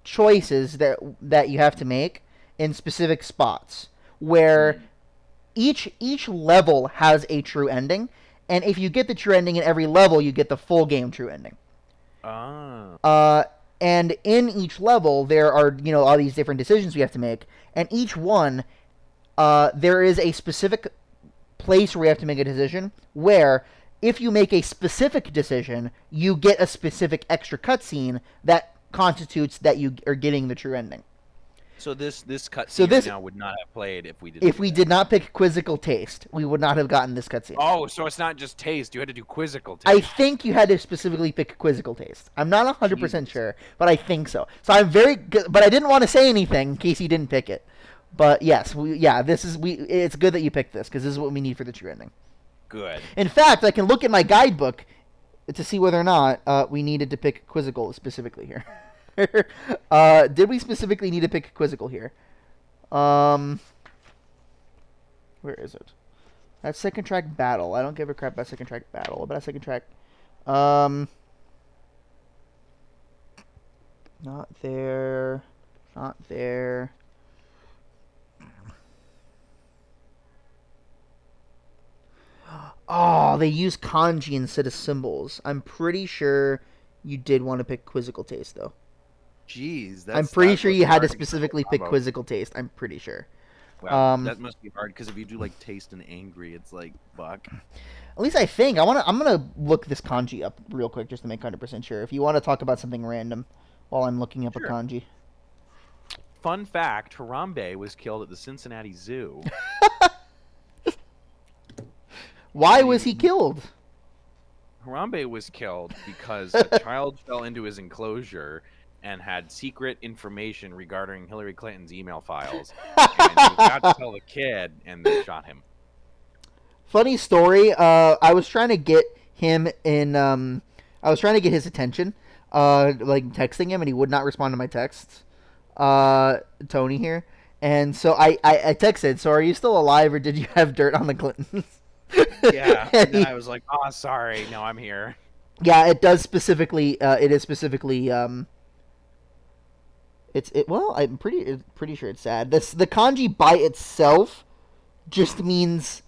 S1: choices that you have to make in specific spots where each level has a true ending, and if you get the true ending in every level, you get the full game true ending. And in each level, there are all these different decisions we have to make, and each one, there is a specific place where we have to make a decision where if you make a specific decision, you get a specific extra cutscene that constitutes that you are getting the true ending.
S2: So this cutscene now would not have played if we did.
S1: If we did not pick Quizzical Taste, we would not have gotten this cutscene.
S2: Oh, so it's not just taste; you had to do Quizzical Taste.
S1: I think you had to specifically pick Quizzical Taste. I'm not 100% sure, but I think so. So I'm very good, but I didn't want to say anything in case you didn't pick it. But yes, it's good that you picked this because this is what we need for the true ending.
S2: Good.
S1: In fact, I can look at my guidebook to see whether or not we needed to pick Quizzical specifically here. Did we specifically need to pick Quizzical here? Where is it? That's second track battle. I don't give a crap about second track battle. What about second track? Not there. Not there. Oh, they use kanji instead of symbols. I'm pretty sure you did want to pick Quizzical Taste, though.
S2: Jeez,
S1: I'm pretty sure you had to specifically pick Quizzical Taste. I'm pretty sure.
S2: Wow, that must be hard because if you do like taste and angry, it's like fuck.
S1: At least I think I'm gonna look this kanji up real quick just to make 100% sure. If you want to talk about something random while I'm looking up a kanji.
S2: Fun fact: Harambe was killed at the Cincinnati Zoo.
S1: Why was he killed?
S2: Harambe was killed because a child fell into his enclosure and had secret information regarding Hillary Clinton's email files. And he got to tell the kid, and they shot him.
S1: Funny story. I was trying to get him in. I was trying to get his attention, like texting him, and he would not respond to my texts. Tony here, and so I texted. So, are you still alive, or did you have dirt on the Clintons?
S2: Yeah. And then I was like, "Oh, sorry. No, I'm here."
S1: Yeah, it does specifically. It is specifically. Well, I'm pretty sure it's sad. The kanji by itself just means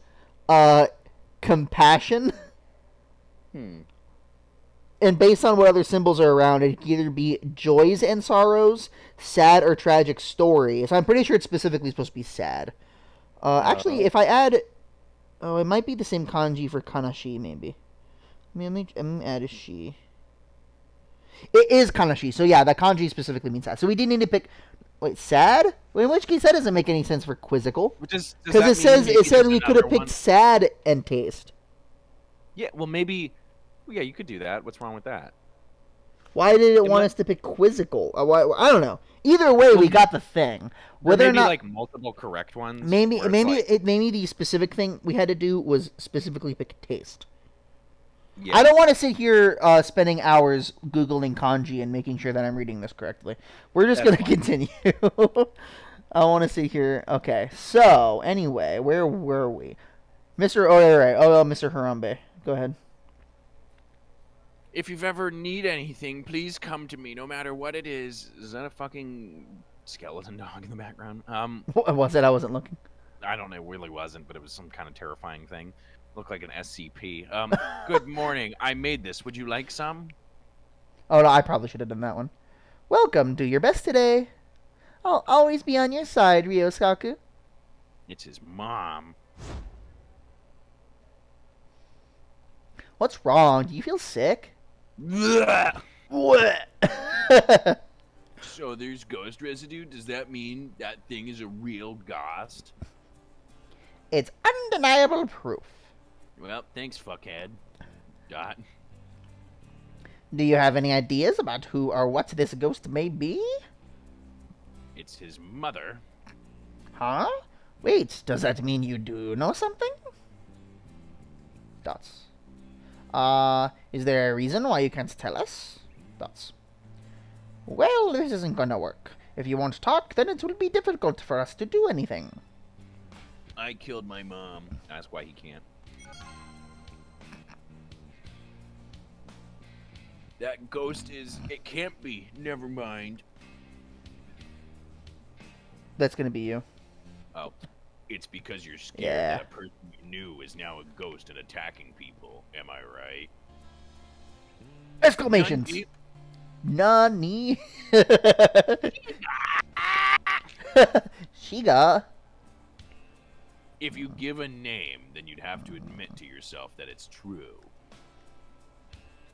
S1: compassion. And based on what other symbols are around, it can either be joys and sorrows, sad or tragic story. So I'm pretty sure it's specifically supposed to be sad. Actually, if I add, it might be the same kanji for kanashi, maybe. Let me add a shi. It is kanashi, so yeah, that kanji specifically means that. So we did need to pick Wait, sad? Well, in which case that doesn't make any sense for quizzical.
S2: Does
S1: Because
S2: that
S1: it says
S2: mean maybe there's
S1: we could
S2: another
S1: have picked
S2: one?
S1: sad and taste.
S2: Yeah, well, maybe. Well, yeah, you could do that. What's wrong with that?
S1: Why did it want
S2: might-
S1: us to pick quizzical? I don't know. Either way, we got the thing. Whether or
S2: maybe
S1: not
S2: like multiple correct ones.
S1: maybe
S2: where it's
S1: maybe
S2: like,
S1: maybe the specific thing we had to do was specifically pick taste.
S2: yeah.
S1: I don't want to sit here spending hours googling kanji and making sure that I'm reading this correctly. We're just
S2: That's
S1: gonna continue. I want to see here. Okay, so anyway, where were we, Mr. Mr. Harambe, go ahead.
S3: If you've ever need anything, please come to me, no matter what it is. Is that a fucking skeleton dog in the background?
S1: What was it? I wasn't looking.
S2: I don't know. It really wasn't, but it was some kind of terrifying thing. Looked like an SCP. Good morning. I made this. Would you like some?
S1: Oh no, I probably should have done that one. Welcome. Do your best today. I'll always be on your side, Ryoskaku.
S2: It's his mom.
S1: What's wrong? Do you feel sick? What?
S3: So there's ghost residue? Does that mean that thing is a real ghost?
S1: It's undeniable proof.
S3: Well, thanks, fuckhead. Dot.
S1: Do you have any ideas about who or what this ghost may be?
S3: It's his mother.
S1: Huh? Wait, does that mean you do know something? Dots. Is there a reason why you can't tell us? Dots. Well, this isn't gonna work. If you won't talk, then it will be difficult for us to do anything.
S3: I killed my mom.
S2: That's why he can't.
S3: That ghost is... It can't be. Never mind.
S1: That's gonna be you.
S3: Oh. It's because you're scared
S1: Yeah.
S3: that a person you knew is now a ghost and attacking people. Am I right?
S1: Exclamations!
S3: Nani?
S1: Nani? Shiga.
S3: If you give a name, then you'd have to admit to yourself that it's true.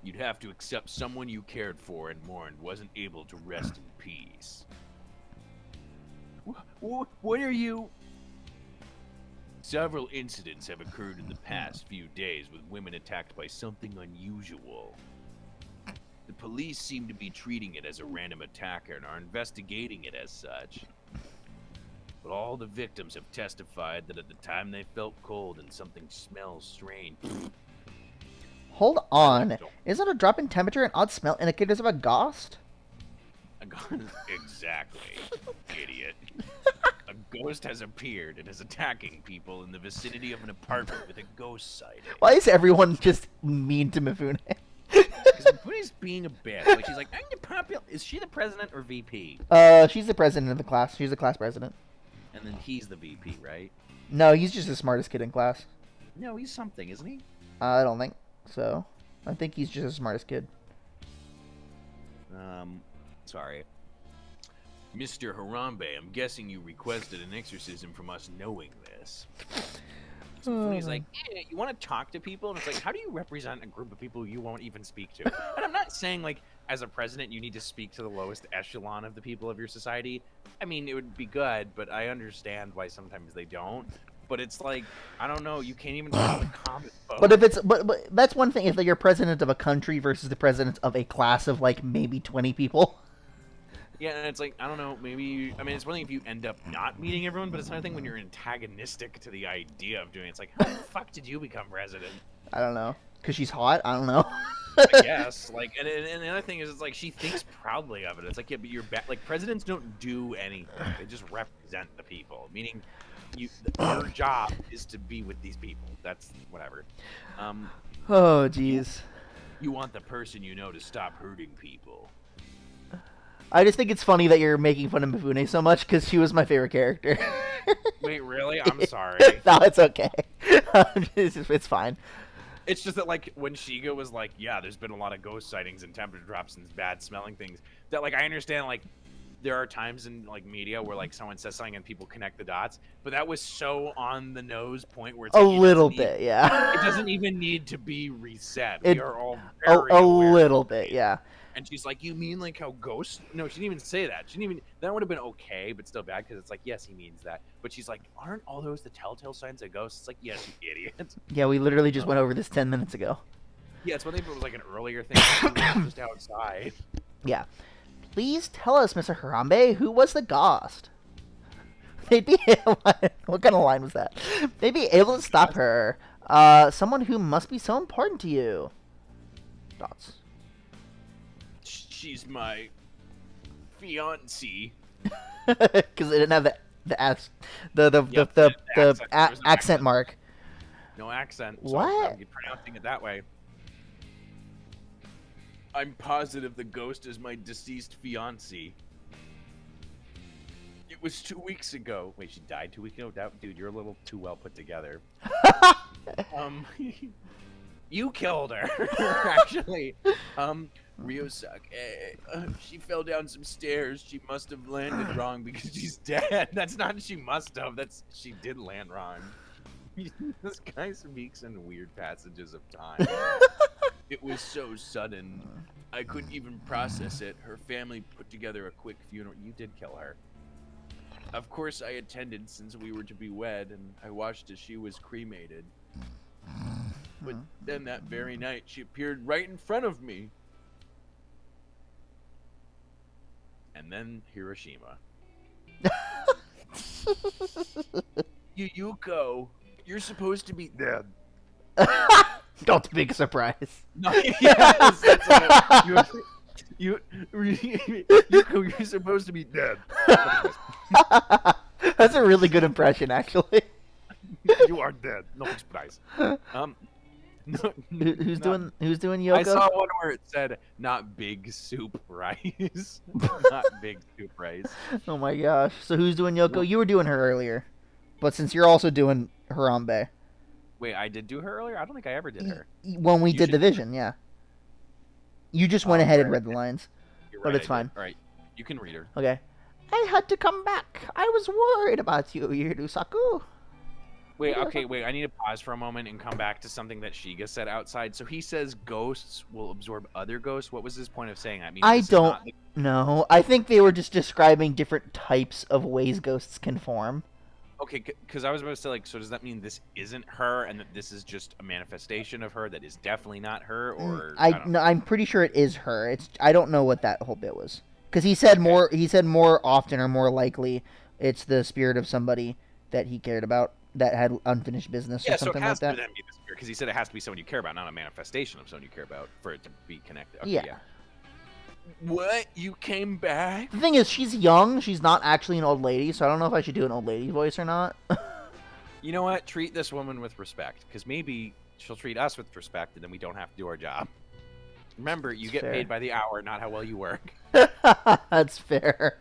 S3: You'd have to accept someone you cared for and mourned wasn't able to rest in peace. What are you... Several incidents have occurred in the past few days with women attacked by something unusual. The police seem to be treating it as a random attacker and are investigating it as such. But all the victims have testified that at the time they felt cold and something smells strange.
S1: Hold on. Isn't a drop in temperature an odd smell indicators of a ghost?
S3: Exactly, idiot. A ghost has appeared and is attacking people in the vicinity of an apartment with a ghost sighting.
S1: Why is everyone just mean to Mifune?
S2: Because Mifune's being a bitch. Like, she's like, I'm the popular... Is she the president or VP?
S1: She's the president of the class. She's the class president.
S2: And then he's the VP, right?
S1: No, he's just the smartest kid in class.
S2: No, he's something, isn't he?
S1: I don't think so. I think he's just the smartest kid.
S2: Sorry.
S3: Mr. Harambe, I'm guessing you requested an exorcism from us knowing this.
S2: So he's like, you want to talk to people? And it's like, how do you represent a group of people you won't even speak to? And I'm not saying, like, as a president, you need to speak to the lowest echelon of the people of your society. I mean, it would be good, but I understand why sometimes they don't. But it's like, I don't know, you can't even talk to the common folk.
S1: But if it's but that's one thing if like, you're president of a country versus the president of a class of like maybe 20 people.
S2: Yeah, and it's like, I don't know, maybe... I mean, it's one thing if you end up not meeting everyone, but it's another thing when you're antagonistic to the idea of doing it. It's like, how the fuck did you become president?
S1: I don't know. Because she's hot? I don't know.
S2: I guess. Like, and the other thing is, it's like, she thinks proudly of it. It's like, yeah, but you're... Like, presidents don't do anything. They just represent the people. Meaning, your job is to be with these people. That's whatever.
S1: Oh, jeez.
S3: You want the person you know to stop hurting people.
S1: I just think it's funny that you're making fun of Mifune so much because she was my favorite character.
S2: Wait, really? I'm sorry.
S1: No, it's okay. It's fine.
S2: It's just that, like, when Shiga was like, yeah, there's been a lot of ghost sightings and temperature drops and bad smelling things, that, like, I understand, like, there are times in, like, media where, like, someone says something and people connect the dots, but that was so on the nose point where it's
S1: A
S2: like,
S1: little bit, yeah.
S2: It doesn't even need to be reset.
S1: It-
S2: We are all
S1: A
S2: very aware.
S1: little bit, yeah.
S2: And she's like, "You mean like how ghosts?" No, she didn't even say that. She didn't even. That would have been okay, but still bad because it's like, yes, he means that. But she's like, "Aren't all those the telltale signs of ghosts?" It's like, yes, you idiot.
S1: Yeah, we literally just went over this 10 minutes ago.
S2: Yeah, it's one thing if it was like an earlier thing, just outside.
S1: Yeah. Please tell us, Mr. Harambe, who was the ghost? They'd be what kind of line was that? They'd be able to stop her. Someone who must be so important to you. Dots.
S3: She's my fiancée.
S1: Because they didn't have the accent mark.
S2: No accent.
S1: What?
S2: So I'm pronouncing it that way.
S3: I'm positive the ghost is my deceased fiancée. It was 2 weeks ago.
S2: Wait, she died 2 weeks ago? Dude, you're a little too well put together. You killed her, actually.
S3: Ryosake, she fell down some stairs. She must have landed wrong because she's dead.
S2: That's not she must have. That's she did land wrong. This guy speaks in weird passages of time.
S3: It was so sudden. I couldn't even process it. Her family put together a quick funeral.
S2: You did kill her.
S3: Of course I attended since we were to be wed, and I watched as she was cremated. But then that very night, she appeared right in front of me.
S2: And then Hiroshima.
S3: Yuko, you're supposed to be dead.
S1: Don't big surprise.
S2: No, yes, that's Yuko, you're supposed to be dead.
S1: That's a really good impression, actually.
S2: You are dead. No surprise. No,
S1: Who's doing Yoko?
S2: I saw one where it said "not big soup rice," not big soup rice.
S1: Oh my gosh! So who's doing Yoko? You were doing her earlier, but since you're also doing Harambe.
S2: Wait, I did do her earlier. I don't think I ever did her.
S1: When we did Division, yeah. You just went ahead and
S2: right.
S1: read the lines,
S2: You're
S1: but
S2: right,
S1: it's fine.
S2: All right, you can read her.
S1: Okay. I had to come back. I was worried about you, Yurusaku.
S2: Wait, okay, wait. I need to pause for a moment and come back to something that Shiga said outside. So he says ghosts will absorb other ghosts. What was his point of saying that? I mean,
S1: I don't know. I think they were just describing different types of ways ghosts can form.
S2: Okay, because I was about to say, like, so does that mean this isn't her, and that this is just a manifestation of her that is definitely not her, or
S1: I'm pretty sure it is her. I don't know what that whole bit was, because he said more. He said more often or more likely, it's the spirit of somebody that he cared about that had unfinished business or something like that.
S2: Yeah, so it has to be the spirit, because he said it has to be someone you care about, not a manifestation of someone you care about, for it to be connected. Okay, yeah.
S3: What? You came back?
S1: The thing is, she's young. She's not actually an old lady, so I don't know if I should do an old lady voice or not.
S2: You know what? Treat this woman with respect, because maybe she'll treat us with respect, and then we don't have to do our job. Remember, you get paid by the hour, not how well you work.
S1: That's fair.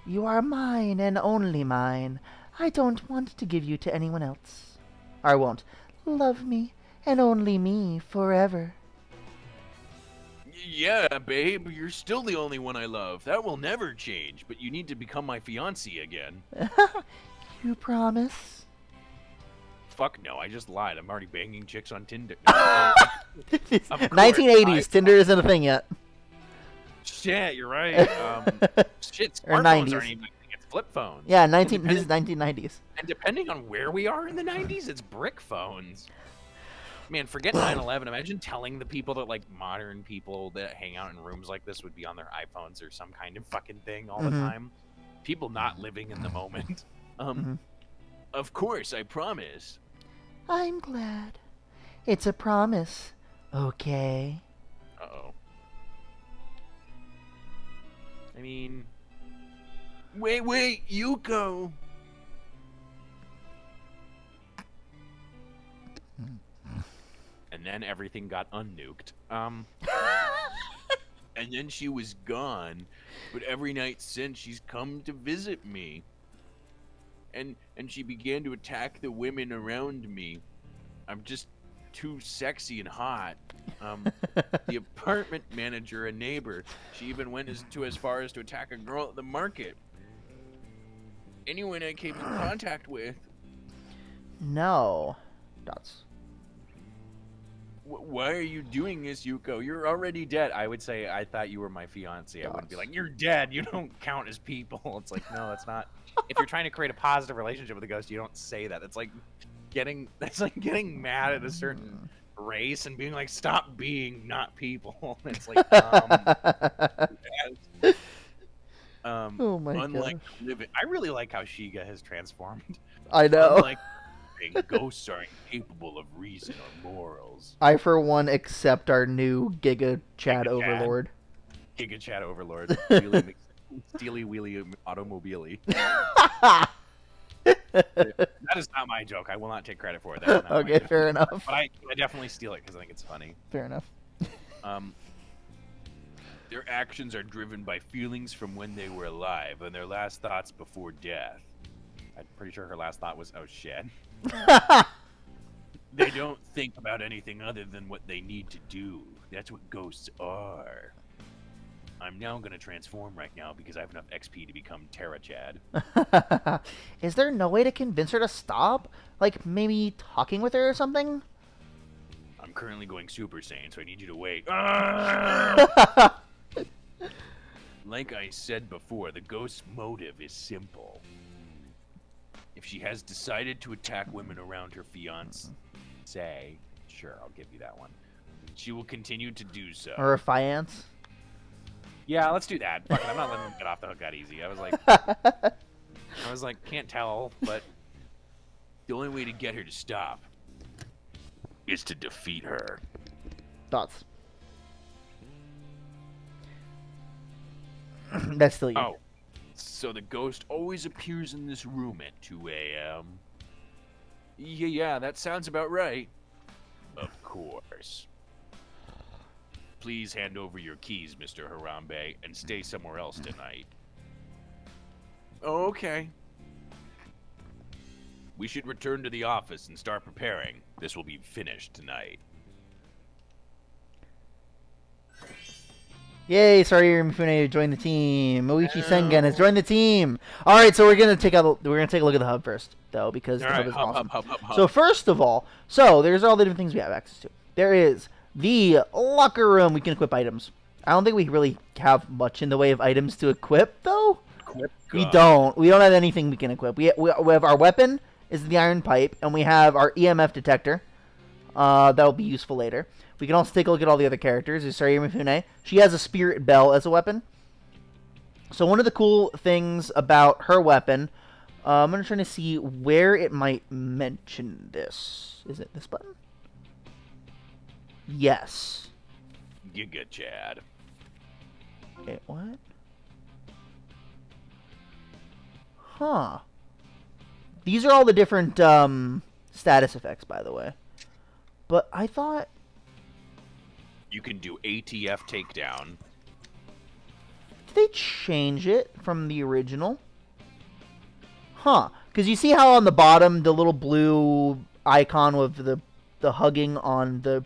S1: You are mine and only mine. I don't want to give you to anyone else. Or I won't. Love me and only me forever.
S3: Yeah, babe, you're still the only one I love. That will never change, but you need to become my fiancé again.
S1: You promise?
S3: Fuck no, I just lied. I'm already banging chicks on Tinder.
S1: 1980s. Tinder isn't a thing yet.
S2: Shit, you're right. Shit,
S1: Or
S2: smartphones
S1: 90s.
S2: aren't even. It's flip phones.
S1: Yeah, this is 1990s.
S2: And depending on where we are in the 90s, it's brick phones. Man, forget 9/11. Imagine telling the people that, like, modern people that hang out in rooms like this would be on their iPhones or some kind of fucking thing all the time. People not living in the moment.
S3: Of course, I promise.
S1: I'm glad. It's a promise. Okay.
S2: Uh-oh. I mean...
S3: Wait, Yuko.
S2: And then everything got unnuked.
S3: And then she was gone, but every night since she's come to visit me. And she began to attack the women around me. I'm just too sexy and hot. The apartment manager, a neighbor, she even went as far as to attack a girl at the market. Anyone I came in contact with.
S1: No. Dots.
S2: Why are you doing this, Yuko? You're already dead. I would say, I thought you were my fiance. I wouldn't be like, you're dead. You don't count as people. It's like, no, that's not. If you're trying to create a positive relationship with a ghost, you don't say that. That's like getting mad at a certain race and being like, stop being not people. It's like,
S1: oh my
S2: unlike
S1: gosh.
S2: living, I really like how Shiga has transformed.
S1: I know.
S2: Unlike ghosts are incapable of reason or morals.
S1: I, for one, accept our new Giga Chad Overlord.
S2: Giga Chad Overlord. Steely Wheelie Automobile. That is not my joke. I will not take credit for it. That is not
S1: Okay, fair enough.
S2: But I definitely steal it because I think it's funny.
S1: Fair enough.
S3: Their actions are driven by feelings from when they were alive and their last thoughts before death.
S2: I'm pretty sure her last thought was, oh shit.
S3: They don't think about anything other than what they need to do. That's what ghosts are. I'm now going to transform right now because I have enough XP to become Terra Chad.
S1: Is there no way to convince her to stop? Like, maybe talking with her or something?
S3: I'm currently going Super Saiyan, so I need you to wait. Like I said before, the ghost's motive is simple. If she has decided to attack women around her fiancé,
S2: Sure, I'll give you that one.
S3: she will continue to do so.
S1: Or a fiance?
S2: Yeah, let's do that. Fuck it, I'm not letting them get off the hook that easy. I was like, can't tell, but
S3: The only way to get her to stop is to defeat her.
S1: Thoughts? That's still you.
S3: Oh, so the ghost always appears in this room at 2 a.m. Yeah, that sounds about right. Of course. Please hand over your keys, Mr. Harambe, and stay somewhere else tonight. Okay. We should return to the office and start preparing. This will be finished tonight.
S1: Yay, sorry, Mifune joined the team. Moichi Sengen has joined the team. All right, so we're gonna take a look at the hub first, though, because the hub is awesome.
S3: Hub.
S1: So first of all, there's all the different things we have access to. There is the locker room. We can equip items. I don't think we really have much in the way of items to equip, though. We don't. We don't have anything we can equip. We have our weapon is the iron pipe, and we have our EMF detector. That'll be useful later. We can also take a look at all the other characters. There's Saria Mifune. She has a spirit bell as a weapon. So one of the cool things about her weapon, I'm going to try to see where it might mention this. Is it this button? Yes.
S3: Giga Chad.
S1: Wait, what? Huh. These are all the different status effects, by the way. But I thought...
S3: You can do ATF takedown.
S1: Did they change it from the original? Huh. Because you see how on the bottom, the little blue icon with the hugging on the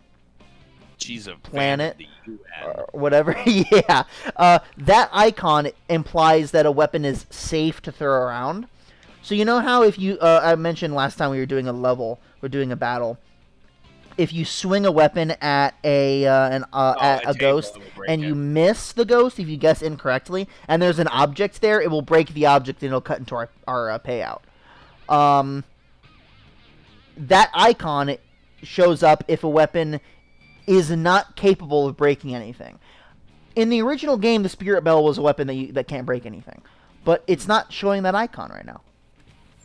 S3: She's a
S1: planet,
S3: fan of the UN.
S1: or whatever. Yeah. That icon implies that a weapon is safe to throw around. So you know how if you... I mentioned last time we were doing a battle... If you swing a weapon at a ghost and you miss the ghost, if you guess incorrectly, and there's an object there, it will break the object and it'll cut into our payout. That icon shows up if a weapon is not capable of breaking anything. In the original game, the Spirit Bell was a weapon that can't break anything, but it's not showing that icon right now.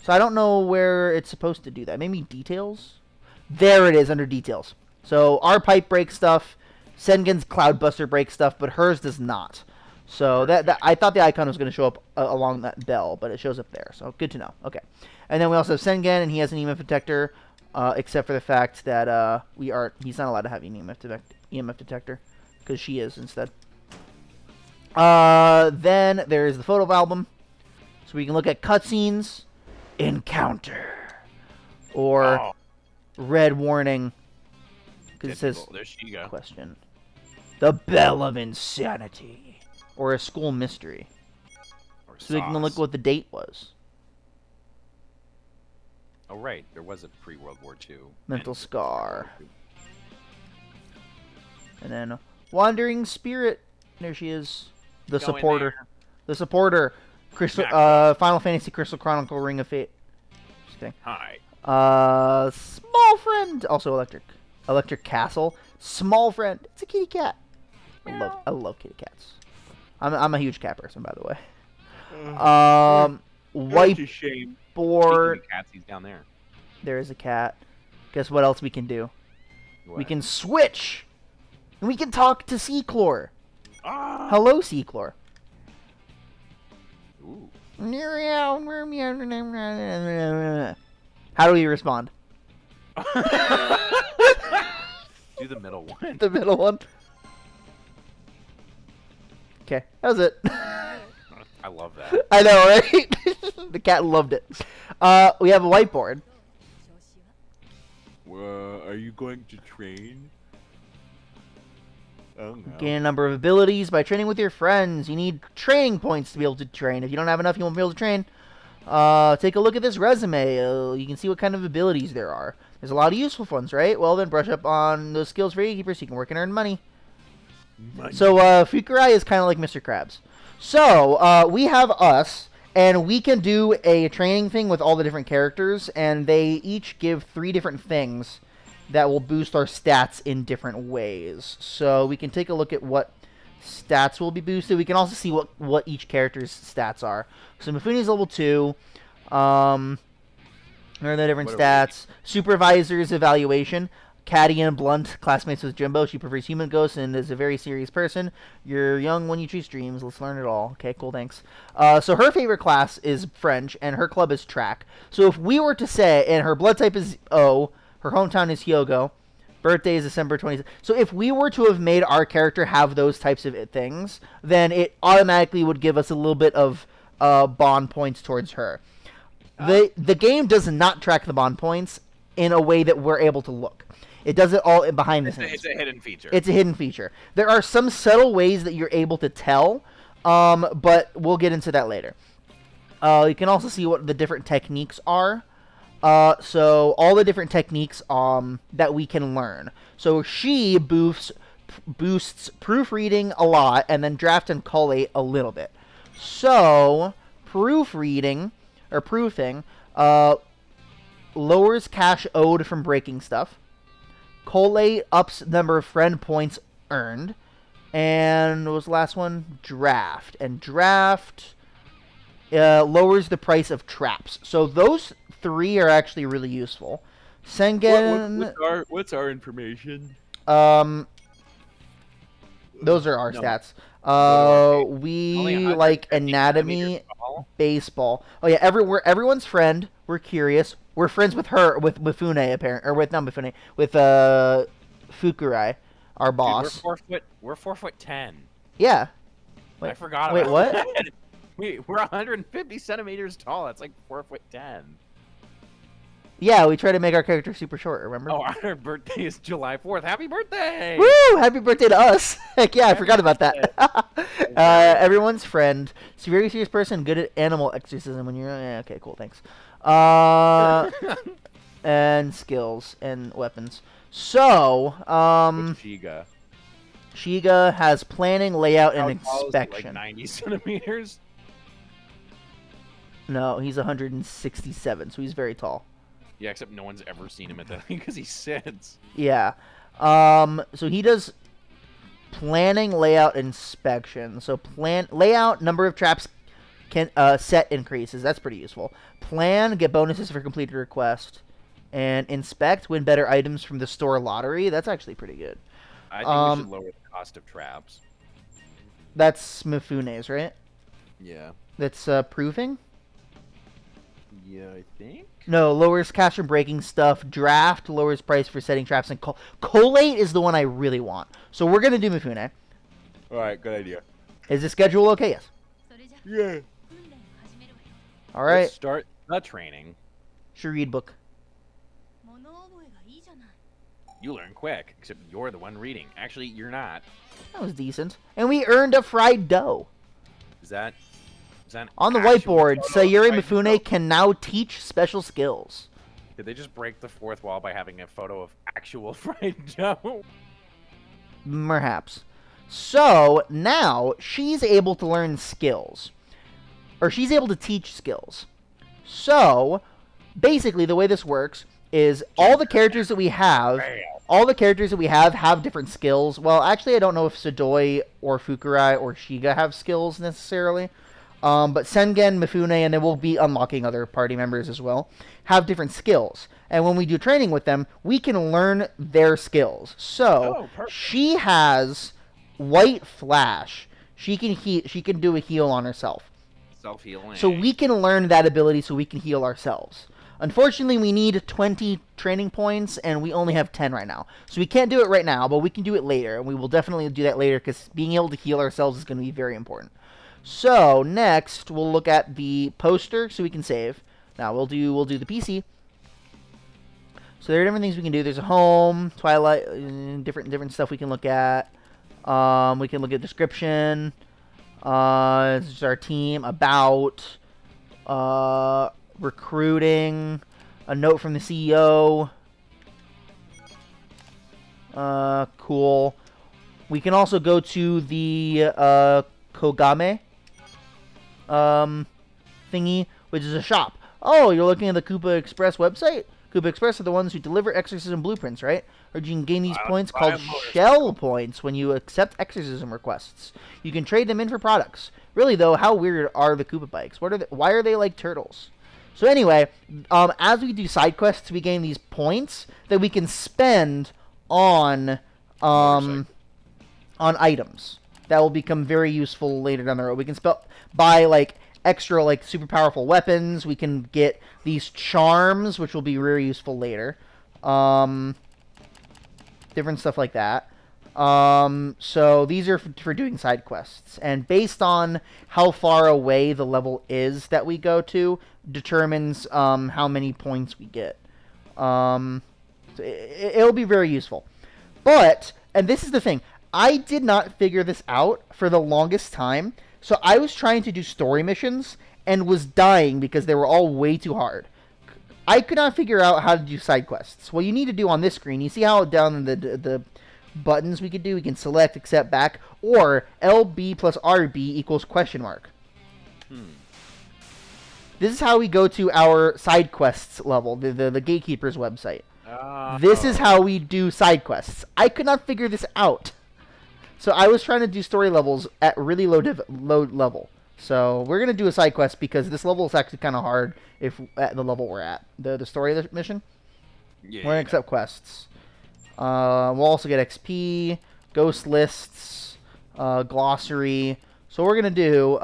S1: So I don't know where it's supposed to do that. Maybe details? There it is under details. So our pipe breaks stuff. Sengen's Cloudbuster breaks stuff, but hers does not. So that I thought the icon was going to show up along that bell, but it shows up there. So good to know. Okay. And then we also have Sengen, and he has an EMF detector, except for the fact that he's not allowed to have an EMF detector, because she is instead. Then there is the photo album, so we can look at cutscenes, encounter, or red warning, because it says
S3: There she go.
S1: question. The Bell of Insanity, or a school mystery. So we can look at what the date was.
S2: Oh, right. There was a pre-World War II.
S1: Mental scar. And then Wandering Spirit. There she is. The
S3: Go in
S1: supporter.
S3: there.
S1: The supporter. Crystal.
S3: Exactly.
S1: Final Fantasy Crystal Chronicle Ring of Fate. Just kidding.
S3: Hi.
S1: Small friend. Also electric. Electric Castle. Small friend. It's a kitty cat. I love kitty cats. I'm a huge cat person, by the way.
S3: That's a shame.
S1: Whiteboard.
S3: Speaking of cats, he's down there.
S1: There is a cat. Guess what else we can do?
S3: What?
S1: We can switch. And we can talk to Seaclor.
S3: Ah!
S1: Hello, Seaclor.
S3: Ooh.
S1: How do we respond?
S3: Do the middle one.
S1: The middle one. Okay, that was it.
S3: I love that.
S1: I know, right? The cat loved it. We have a whiteboard.
S3: Are you going to train? Oh no.
S1: Gain a number of abilities by training with your friends. You need training points to be able to train. If you don't have enough, you won't be able to train. Take a look at this resume. You can see what kind of abilities there are. There's a lot of useful ones, right? Well, then brush up on those skills for gatekeepers so you can work and earn money. So, Fukurai is kind of like Mr. Krabs. So, we have us, and we can do a training thing with all the different characters, and they each give 3 different things that will boost our stats in different ways. So, we can take a look at what stats will be boosted. We can also see what each character's stats are. So, Mifune's level 2. What are the different stats? Supervisor's evaluation. Caddy and Blunt, classmates with Jimbo. She prefers human ghosts and is a very serious person. You're young when you chase dreams. Let's learn it all. Okay, cool, thanks. So her favorite class is French, and her club is track. So if we were to say, and her blood type is O, her hometown is Hyogo, birthday is December 20th. So if we were to have made our character have those types of things, then it automatically would give us a little bit of bond points towards her. The game does not track the bond points in a way that we're able to look. It does it all behind the scenes.
S3: It's a hidden feature.
S1: It's a hidden feature. There are some subtle ways that you're able to tell, but we'll get into that later. You can also see what the different techniques are. So all the different techniques that we can learn. So she boosts proofreading a lot, and then draft and collate a little bit. So proofreading or proofing lowers cash owed from breaking stuff. Collate ups the number of friend points earned. And what was the last one? Draft. And draft lowers the price of traps. So those 3 are actually really useful. Sengen...
S3: What's our information?
S1: Those are our stats. We like anatomy, baseball. Oh yeah, we're everyone's friend. We're curious. We're friends with her, with Mifune, apparently, or with not Mifune, with Fukurai, our boss.
S3: Dude, we're 4'10".
S1: Yeah.
S3: I forgot.
S1: Wait,
S3: about
S1: what?
S3: That. We're 150 centimeters tall. That's like 4'10".
S1: Yeah, we try to make our character super short. Remember?
S3: Oh, our birthday is July 4th. Happy birthday!
S1: Woo! Happy birthday to us! Heck yeah, I forgot about that. Everyone's friend. She's a very serious person. Good at animal exorcism. When you're okay, cool. Thanks. And skills and weapons. So,
S3: Shiga.
S1: Shiga has planning, layout, and
S3: How tall is he,
S1: inspection.
S3: like 90 centimeters.
S1: No, he's 167, so he's very tall.
S3: Yeah, except no one's ever seen him at that thing because he sits.
S1: Yeah. So he does planning, layout, inspection. So layout, number of traps can set increases. That's pretty useful. Plan, get bonuses for completed request. And inspect, win better items from the store lottery. That's actually pretty good.
S3: I think we should lower the cost of traps.
S1: That's Mifune's, right?
S3: Yeah.
S1: That's proofing?
S3: Yeah, I think.
S1: No, lowers cash from breaking stuff. Draft lowers price for setting traps. And collate is the one I really want. So we're going to do Mifune.
S3: Alright, good idea.
S1: Is the schedule okay? Yes.
S3: Yeah.
S1: Alright.
S3: Let's start the training.
S1: Should read book.
S3: You learn quick, except you're the one reading. Actually, you're not.
S1: That was decent. And we earned a fried dough.
S3: Is that
S1: on the
S3: actual
S1: whiteboard, Sayuri
S3: fried
S1: Mifune
S3: dough?
S1: can now teach special skills.
S3: Did they just break the fourth wall by having a photo of actual fried dough?
S1: Perhaps. So now she's able to learn skills. Or she's able to teach skills. So basically the way this works is all the characters that we have have different skills. Well, actually I don't know if Sudoi or Fukurai or Shiga have skills necessarily. But Sengen, Mifune, and then we'll be unlocking other party members as well, have different skills. And when we do training with them, we can learn their skills. So she has White Flash. She can do a heal on herself.
S2: Self-healing.
S1: So we can learn that ability so we can heal ourselves. Unfortunately, we need 20 training points, and we only have 10 right now. So we can't do it right now, but we can do it later. And we will definitely do that later, because being able to heal ourselves is going to be very important. So next, we'll look at the poster so we can save. Now we'll do the PC. So there are different things we can do. There's a home, Twilight, different stuff we can look at. We can look at description. This is our team. About. Recruiting. A note from the CEO. Cool. We can also go to the Kogame thingy, which is a shop. Oh, you're looking at the Koopa Express website? Koopa Express are the ones who deliver exorcism blueprints, right? Or you can gain these points called shell points when you accept exorcism requests. You can trade them in for products. Really, though, how weird are the Koopa bikes? Why are they like turtles? So anyway, as we do side quests, we gain these points that we can spend on items that will become very useful later down the road. We can buy like extra like super powerful weapons. We can get these charms, which will be very useful later. Different stuff like that. So these are for doing side quests, and based on how far away the level is that we go to determines how many points we get. So it'll be very useful. But, and this is the thing, I did not figure this out for the longest time. So I was trying to do story missions and was dying because they were all way too hard. I could not figure out how to do side quests. What you need to do on this screen, you see how down in the buttons we could do? We can select, accept, back, or LB plus RB equals question mark. This is how we go to our side quests level, the Gatekeeper's website. This is how we do side quests. I could not figure this out. So I was trying to do story levels at really low level. So we're going to do a side quest because this level is actually kind of hard if at the level we're at. The story mission. Yeah, we're going to accept quests. We'll also get XP, ghost lists, glossary. So what we're going to do,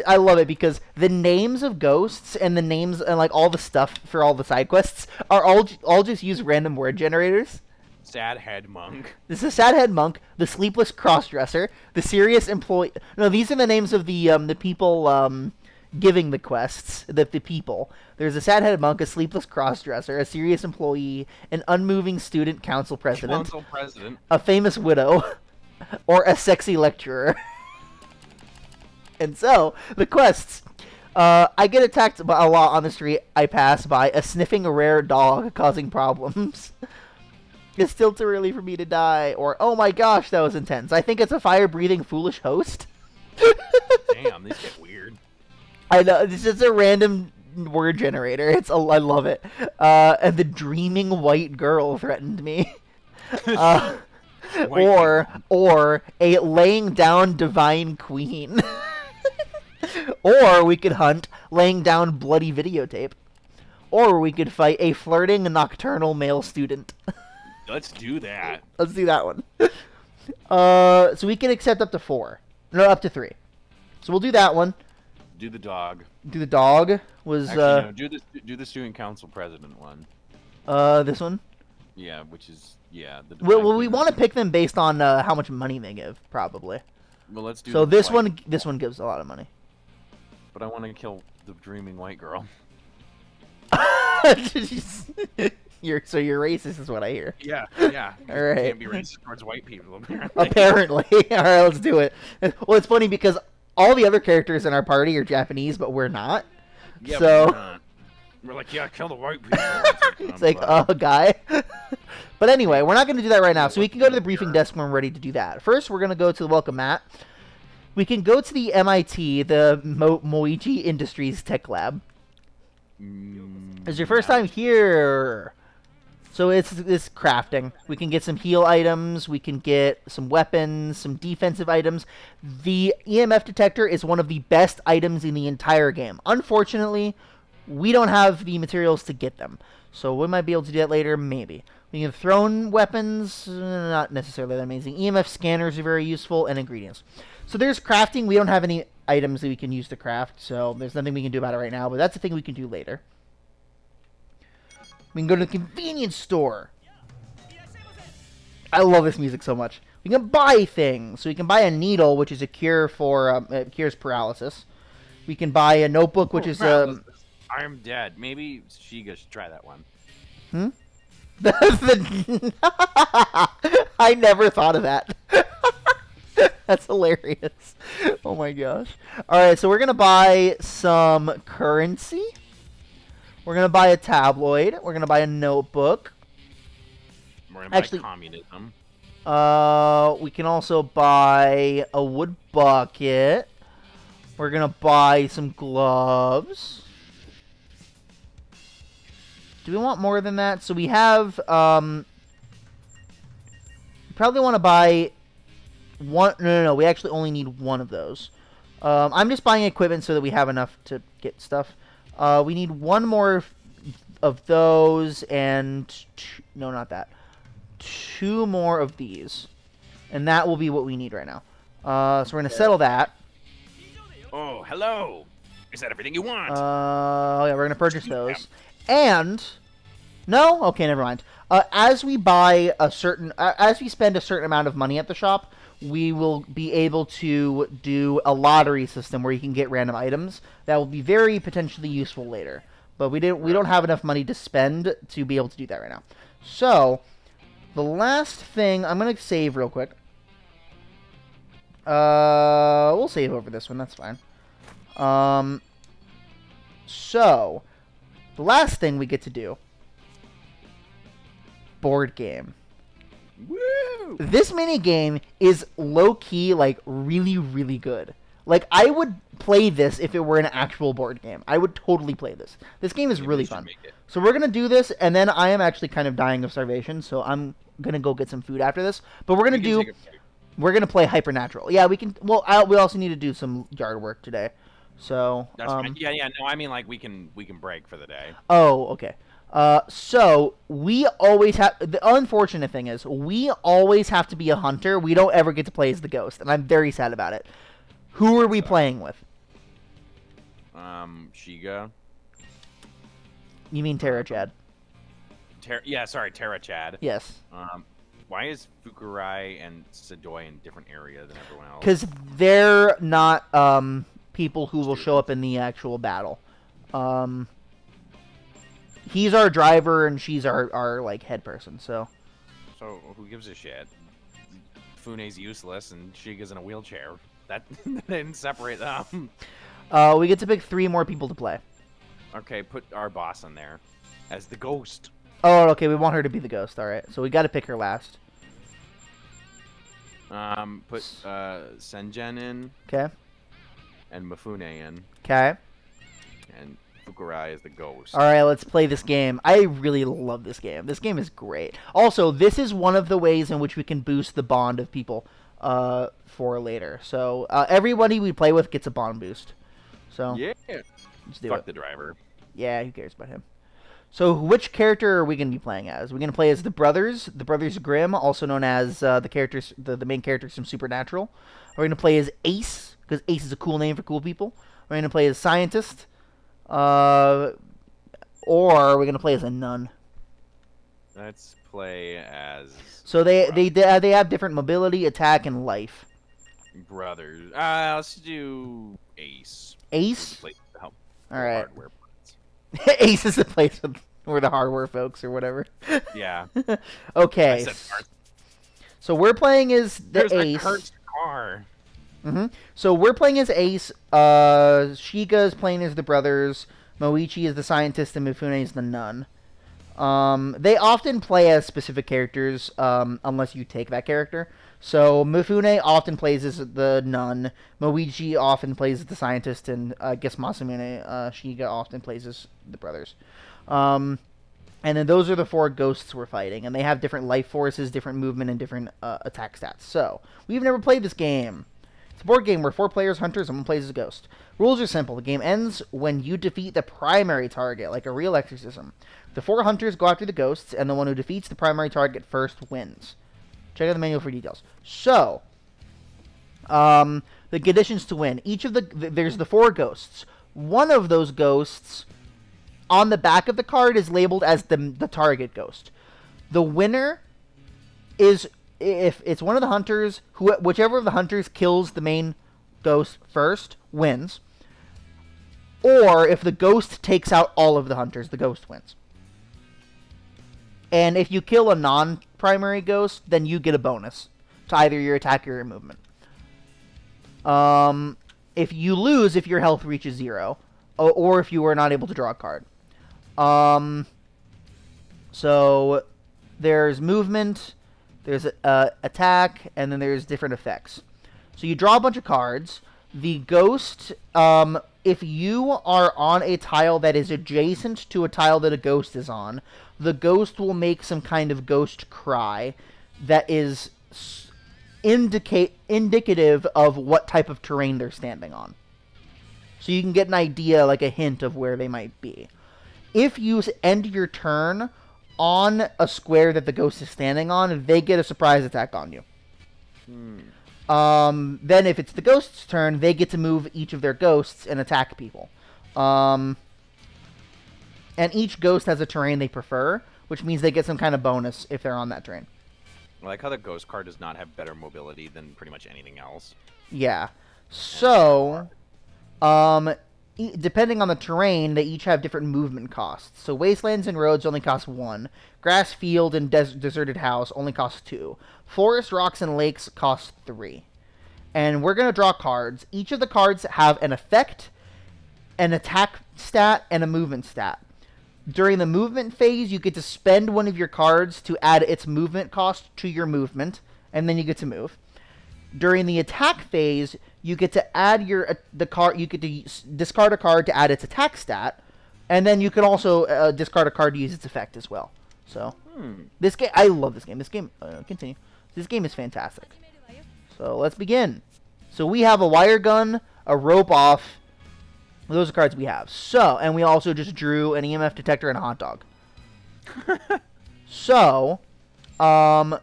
S1: I love it because the names of ghosts and the names and like all the stuff for all the side quests are all just use random word generators.
S2: Sad head monk.
S1: This is a sad head monk, the sleepless crossdresser, the serious employee. No, these are the names of the people giving the quests. The people. There's a sad head monk, a sleepless crossdresser, a serious employee, an unmoving student council president, a famous widow, or a sexy lecturer. And so the quests. I get attacked a lot on the street I pass by, a sniffing rare dog causing problems. It's still too early for me to die. Or, oh my gosh, that was intense. I think it's a fire-breathing foolish host.
S2: Damn, these get weird.
S1: I know, it's just a random word generator. I love it. And the dreaming white girl threatened me. Or a laying down divine queen. Or we could hunt laying down bloody videotape. Or we could fight a flirting nocturnal male student.
S2: Let's do that.
S1: Let's do that one. So we can accept up to 4. No, up to 3. So we'll do that one.
S2: Do the dog.
S1: Do the dog was
S2: actually, no, do the student council president one.
S1: This one?
S2: Yeah, which is the
S1: well, we want to pick them based on how much money they give, probably.
S2: Well, let's do
S1: So this one gives a lot of money.
S2: But I want to kill the dreaming white girl.
S1: You're racist is what I hear.
S2: Yeah.
S1: All right.
S2: You can't be racist towards white people,
S1: apparently. All right, let's do it. Well, it's funny because all the other characters in our party are Japanese, but we're not.
S2: Yeah,
S1: so
S2: we're not.
S3: We're like, yeah, kill the white people.
S1: It's like, guy. But anyway, we're not going to do that right now. So we can go to the briefing desk when we're ready to do that. First, we're going to go to the welcome mat. We can go to the MIT, the Moichi Industries Tech Lab. It's your first time here. So it's crafting. We can get some heal items. We can get some weapons, some defensive items. The EMF detector is one of the best items in the entire game. Unfortunately, we don't have the materials to get them. So we might be able to do that later, maybe. We can thrown weapons, not necessarily that amazing. EMF scanners are very useful, and ingredients. So there's crafting. We don't have any items that we can use to craft, so there's nothing we can do about it right now, but that's a thing we can do later. We can go to the convenience store. I love this music so much. We can buy things. So we can buy a needle, which is a cure for cures paralysis. We can buy a notebook, which is
S2: I'm dead. Maybe Shiga should try that one.
S1: I never thought of that. That's hilarious. Oh my gosh. Alright, so we're going to buy some currency. We're going to buy a tabloid. We're going to buy a notebook.
S3: We're going to buy communism.
S1: We can also buy a wood bucket. We're going to buy some gloves. Do we want more than that? So we have, we probably want to buy one. No. We actually only need one of those. I'm just buying equipment so that we have enough to get stuff. We need one more of those and no, not that. 2 more of these. And that will be what we need right now. So we're going to settle that.
S3: Oh, hello. Is that everything you want?
S1: Yeah, we're going to purchase those. And no, okay, never mind. As we spend a certain amount of money at the shop, we will be able to do a lottery system where you can get random items that will be very potentially useful later. But we don't have enough money to spend to be able to do that right now. So the last thing I'm gonna save real quick. We'll save over this one. That's fine. So the last thing we get to do, board game.
S3: Woo!
S1: This mini game is low-key, like, really, really good. Like, I would play this if it were an actual board game. I would totally play this. This game is really fun. So we're going to do this, and then I am actually kind of dying of starvation, so I'm going to go get some food after this. But we're going to play Hypernatural. Yeah, we can, well, we also need to do some yard work today. So,
S2: that's fine. Yeah, no, I mean, like, we can break for the day.
S1: Oh, okay. So we always have, the unfortunate thing is we always have to be a hunter. We don't ever get to play as the ghost, and I'm very sad about it. Who are we playing with?
S2: Shiga.
S1: You mean Terra Chad?
S2: Terra Chad.
S1: Yes.
S2: Why is Fukurai and Sidoi in different areas than everyone else?
S1: Because they're not people who will show up in the actual battle. He's our driver and she's our like head person. So
S2: who gives a shit? Fune's useless and Shiga's in a wheelchair. That they didn't separate them.
S1: We get to pick 3 more people to play.
S2: Okay, put our boss in there as the ghost.
S1: Oh, okay. We want her to be the ghost. All right. So we got to pick her last.
S2: Put Senjen in.
S1: Okay.
S2: And Mifune in.
S1: Okay.
S2: And Fukurai is the ghost.
S1: All right, let's play this game. I really love this game. This game is great. Also, this is one of the ways in which we can boost the bond of people for later. So everybody we play with gets a bond boost. So
S2: yeah,
S1: let's do
S2: Fuck
S1: it.
S2: the driver.
S1: Yeah, who cares about him? So which character are we going to be playing as? We're going to play as the Brothers Grimm, also known as the main characters from Supernatural. We're going to play as Ace, because Ace is a cool name for cool people. We're going to play as Scientist. Or we're going to play as a nun.
S2: Let's play as...
S1: So they have different mobility, attack, and life.
S2: Brothers. Let's do Ace.
S1: Ace?
S2: All
S1: right.
S2: Hardware parts.
S1: Ace is the place where the hardware folks or whatever.
S2: Yeah.
S1: Okay. So we're playing as the Ace.
S2: There's car.
S1: So we're playing as Ace. Shiga's playing as the Brothers. Moichi is the scientist, and Mifune is the nun. They often play as specific characters, unless you take that character. So Mifune often plays as the nun, Moichi often plays as the scientist, and I guess Masamune Shiga often plays as the brothers. And then those are the 4 ghosts we're fighting, and they have different life forces, different movement, and different attack stats. So, we've never played this game. It's a board game where 4 players hunters and 1 plays as a ghost. Rules are simple. The game ends when you defeat the primary target, like a real exorcism. The 4 hunters go after the ghosts, and the one who defeats the primary target first wins. Check out the manual for details. So, the conditions to win. There's the 4 ghosts. One of those ghosts on the back of the card is labeled as the target ghost. The winner is, if it's one of the hunters, whichever of the hunters kills the main ghost first, wins. Or if the ghost takes out all of the hunters, the ghost wins. And if you kill a non-primary ghost, then you get a bonus to either your attack or your movement. If you lose, if your health reaches 0, or if you are not able to draw a card. So there's movement, there's attack, and then there's different effects. So you draw a bunch of cards. The ghost, if you are on a tile that is adjacent to a tile that a ghost is on, the ghost will make some kind of ghost cry that is indicative of what type of terrain they're standing on. So you can get an idea, like a hint of where they might be. If you end your turn on a square that the ghost is standing on, they get a surprise attack on you. Then if it's the ghost's turn, they get to move each of their ghosts and attack people. And each ghost has a terrain they prefer, which means they get some kind of bonus if they're on that terrain.
S3: I like how the ghost card does not have better mobility than pretty much anything else.
S1: Yeah. So, depending on the terrain, they each have different movement costs. So wastelands and roads only cost 1. Grass, field, and deserted house only cost 2. Forest, rocks, and lakes cost 3. And we're going to draw cards. Each of the cards have an effect, an attack stat, and a movement stat. During the movement phase, you get to spend one of your cards to add its movement cost to your movement, and then you get to move. During the attack phase, you get to add you get to discard a card to add its attack stat, and then you can also discard a card to use its effect as well. So, this game, I love this game. This game, continue. This game is fantastic. So let's begin. So we have a wire gun, a rope off. Those are cards we have. So, and we also just drew an EMF detector and a hot dog. So, that's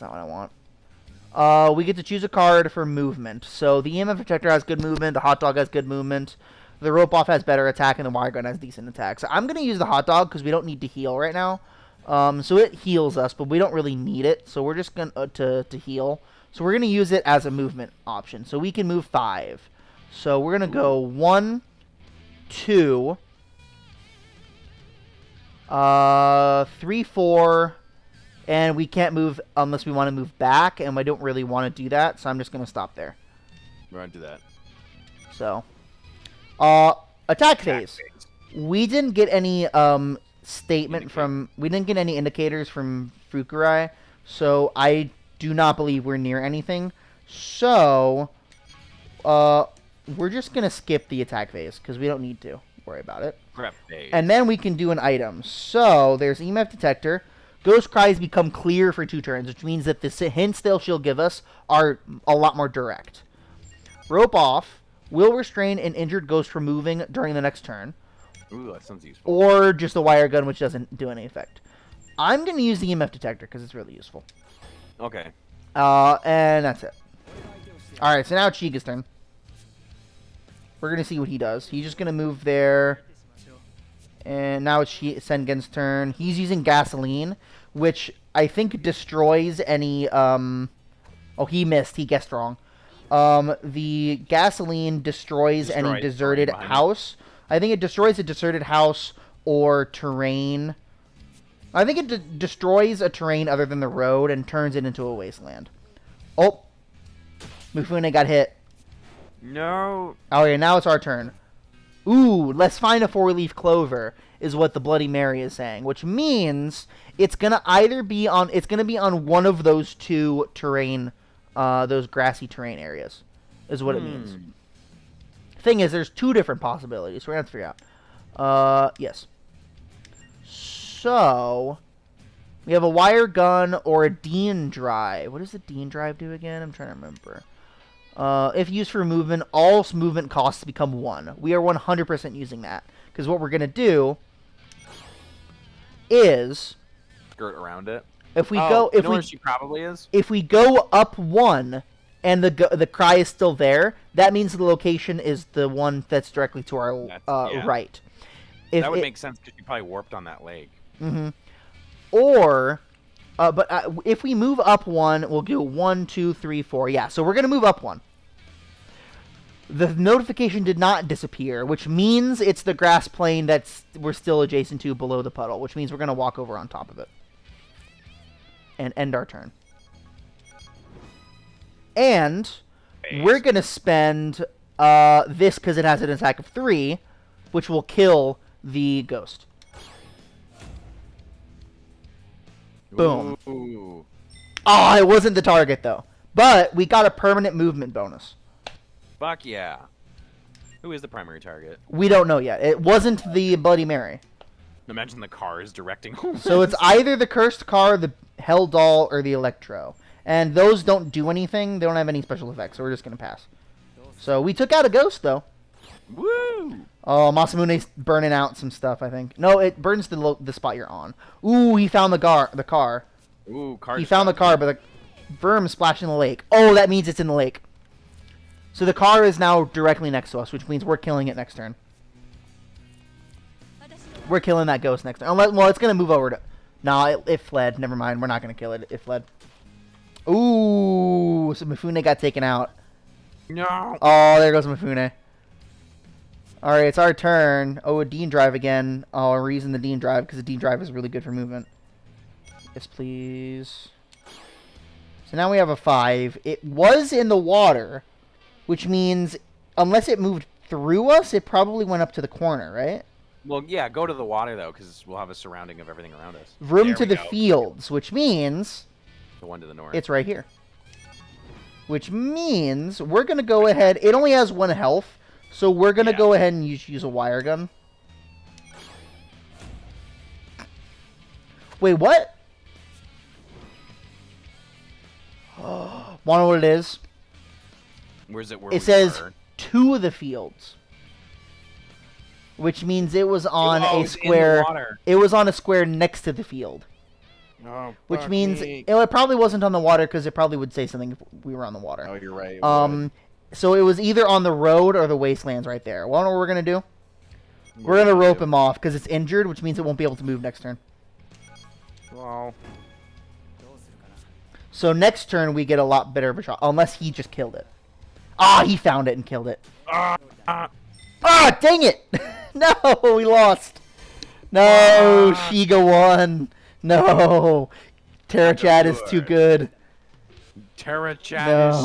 S1: not what I want. We get to choose a card for movement. So the EMF detector has good movement, the hot dog has good movement, the rope off has better attack, and the wire gun has decent attack. So I'm going to use the hot dog because we don't need to heal right now. So it heals us, but we don't really need it. So we're just going to heal. So we're going to use it as a movement option. So we can move 5. So we're going to go 1, 2, 3, 4, and we can't move unless we want to move back, and I don't really want to do that, so I'm just going to stop there.
S3: We're going to do that.
S1: So, attack phase. We didn't get any we didn't get any indicators from Fukurai, so I do not believe we're near anything. So, we're just going to skip the attack phase, because we don't need to worry about it.
S3: Prep phase.
S1: And then we can do an item. So, there's EMF detector. Ghost cries become clear for 2 turns, which means that the hints she'll give us are a lot more direct. Rope off will restrain an injured ghost from moving during the next turn.
S3: Ooh, that sounds useful.
S1: Or just a wire gun, which doesn't do any effect. I'm going to use the EMF detector because it's really useful.
S3: Okay.
S1: And that's it. Alright, so now it's Shiga's turn. We're going to see what he does. He's just going to move there. And now it's Sengen's turn. He's using gasoline, which I think destroys any... Oh, he missed. He guessed wrong. The gasoline destroys any deserted house. I think it destroys a deserted house or terrain. I think it destroys a terrain other than the road and turns it into a wasteland. Oh! Mifune got hit.
S3: No.
S1: Okay, now it's our turn. Ooh, let's find a 4-leaf clover is what the Bloody Mary is saying, which means it's gonna either be on one of those two terrain, those grassy terrain areas, is what it means. Thing is, there's two different possibilities. We're gonna have to figure out. Yes. So we have a wire gun or a Dean drive. What does the Dean drive do again? I'm trying to remember. If used for movement, all movement costs become 1. We are 100% using that. Because what we're going to do is...
S2: Skirt around it.
S1: If we go... If
S2: you know where she probably is?
S1: If we go up 1 and the cry is still there, that means the location is the one that's directly to our right.
S2: That would make sense because you probably warped on that lake.
S1: Mm-hmm. Or... but if we move up 1, we'll do 1, 2, 3, 4. Yeah, so we're going to move up 1. The notification did not disappear, which means it's the grass plane we're still adjacent to below the puddle, which means we're going to walk over on top of it. And end our turn. And we're going to spend this because it has an attack of 3, which will kill the ghost. Boom.
S2: Ooh.
S1: Oh, it wasn't the target, though. But we got a permanent movement bonus.
S2: Fuck yeah. Who is the primary target?
S1: We don't know yet. It wasn't the Bloody Mary.
S2: Imagine the car is directing.
S1: So it's either the cursed car, the hell doll, or the electro. And those don't do anything. They don't have any special effects, so we're just going to pass. So we took out a ghost, though.
S2: Woo!
S1: Oh, Masamune's burning out some stuff, I think. No, it burns the spot you're on. Ooh, he found the car.
S2: Ooh, car.
S1: He found the car, but the verm splashed in the lake. Oh, that means it's in the lake. So the car is now directly next to us, which means we're killing it next turn. We're killing that ghost next turn. Well, it's going to move over to... Nah, it fled. Never mind. We're not going to kill it. It fled. Ooh, so Mifune got taken out.
S2: No.
S1: Oh, there goes Mifune. Alright, it's our turn. Oh, a Dean drive again. Oh, we're using the Dean drive because the Dean drive is really good for movement. Yes, please. So now we have a 5. It was in the water, which means unless it moved through us, it probably went up to the corner, right?
S2: Well, yeah, go to the water, though, because we'll have a surrounding of everything around us.
S1: Room to the fields, which means...
S2: The one to the north.
S1: It's right here. Which means we're going to go ahead... It only has 1 health, so we're going to go ahead and use a wire gun. Wait, what? Wanna know what it is?
S2: Where's it? Where
S1: it says to the fields, which means it was on a square. It was on a square next to the field.
S2: Oh,
S1: which means it probably wasn't on the water because it probably would say something if we were on the water.
S2: Oh, you're right.
S1: So it was either on the road or the wastelands right there. Well, I don't know what we're gonna do. We're gonna rope him off because it's injured, which means it won't be able to move next turn.
S2: Well.
S1: So next turn we get a lot better of a shot, unless he just killed it. Ah, he found it and killed it. Ah, dang it! No, we lost. No, Shiga won. No, Terrachat is too good.
S2: Terrachat is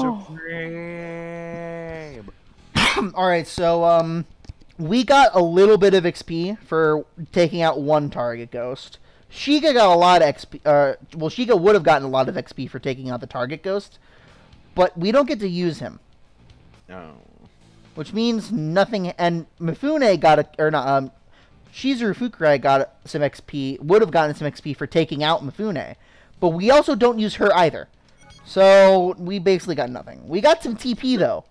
S2: supreme.
S1: All right, so we got a little bit of XP for taking out 1 target ghost. Shiga got a lot of XP. Well, Shiga would have gotten a lot of XP for taking out the target ghost, but we don't get to use him.
S2: No.
S1: Which means nothing. And Mifune got Shizuru Fukurai got some XP. Would have gotten some XP for taking out Mifune, but we also don't use her either. So we basically got nothing. We got some TP though,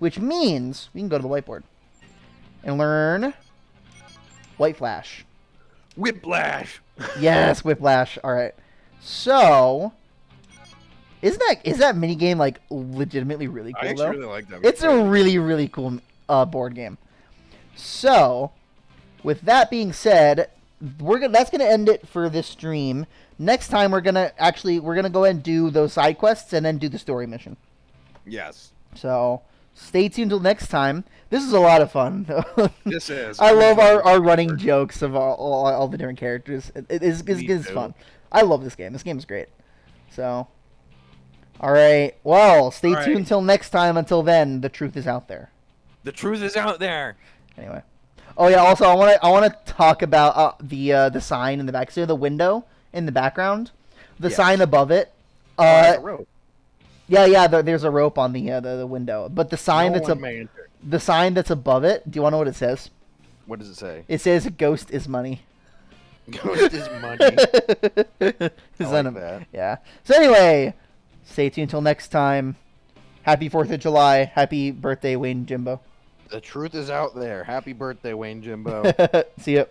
S1: which means we can go to the whiteboard and learn White Flash.
S2: Whiplash.
S1: Yes, Whiplash. All right. So, is that minigame like legitimately really cool? I
S2: actually really like that.
S1: It's a really really cool board game. So, with that being said, that's gonna end it for this stream. Next time we're gonna go ahead and do those side quests and then do the story mission.
S2: Yes.
S1: So stay tuned till next time. This is a lot of fun.
S2: This is.
S1: I love our running jokes of all the different characters. It's fun. I love this game. This game is great. So, All right. Well, stay
S2: All
S1: tuned
S2: right.
S1: until next time. Until then, the truth is out there.
S3: The truth is out there.
S1: Anyway. Oh yeah. Also, I want to talk about the sign in the back. See the window in the background, the
S2: Yes.
S1: sign above it.
S2: There's a rope.
S1: Yeah. There's a rope on the window, but the sign
S2: No
S1: that's
S2: one may enter.
S1: the sign that's above it. Do you want to know what it says?
S2: What does it say?
S1: It says "Ghost is money."
S2: Ghost is money.
S1: Is
S2: I
S1: that
S2: like that.
S1: Yeah. So anyway, stay tuned until next time. Happy 4th of July. Happy birthday, Wayne Jimbo.
S2: The truth is out there. Happy birthday, Wayne Jimbo.
S1: See ya.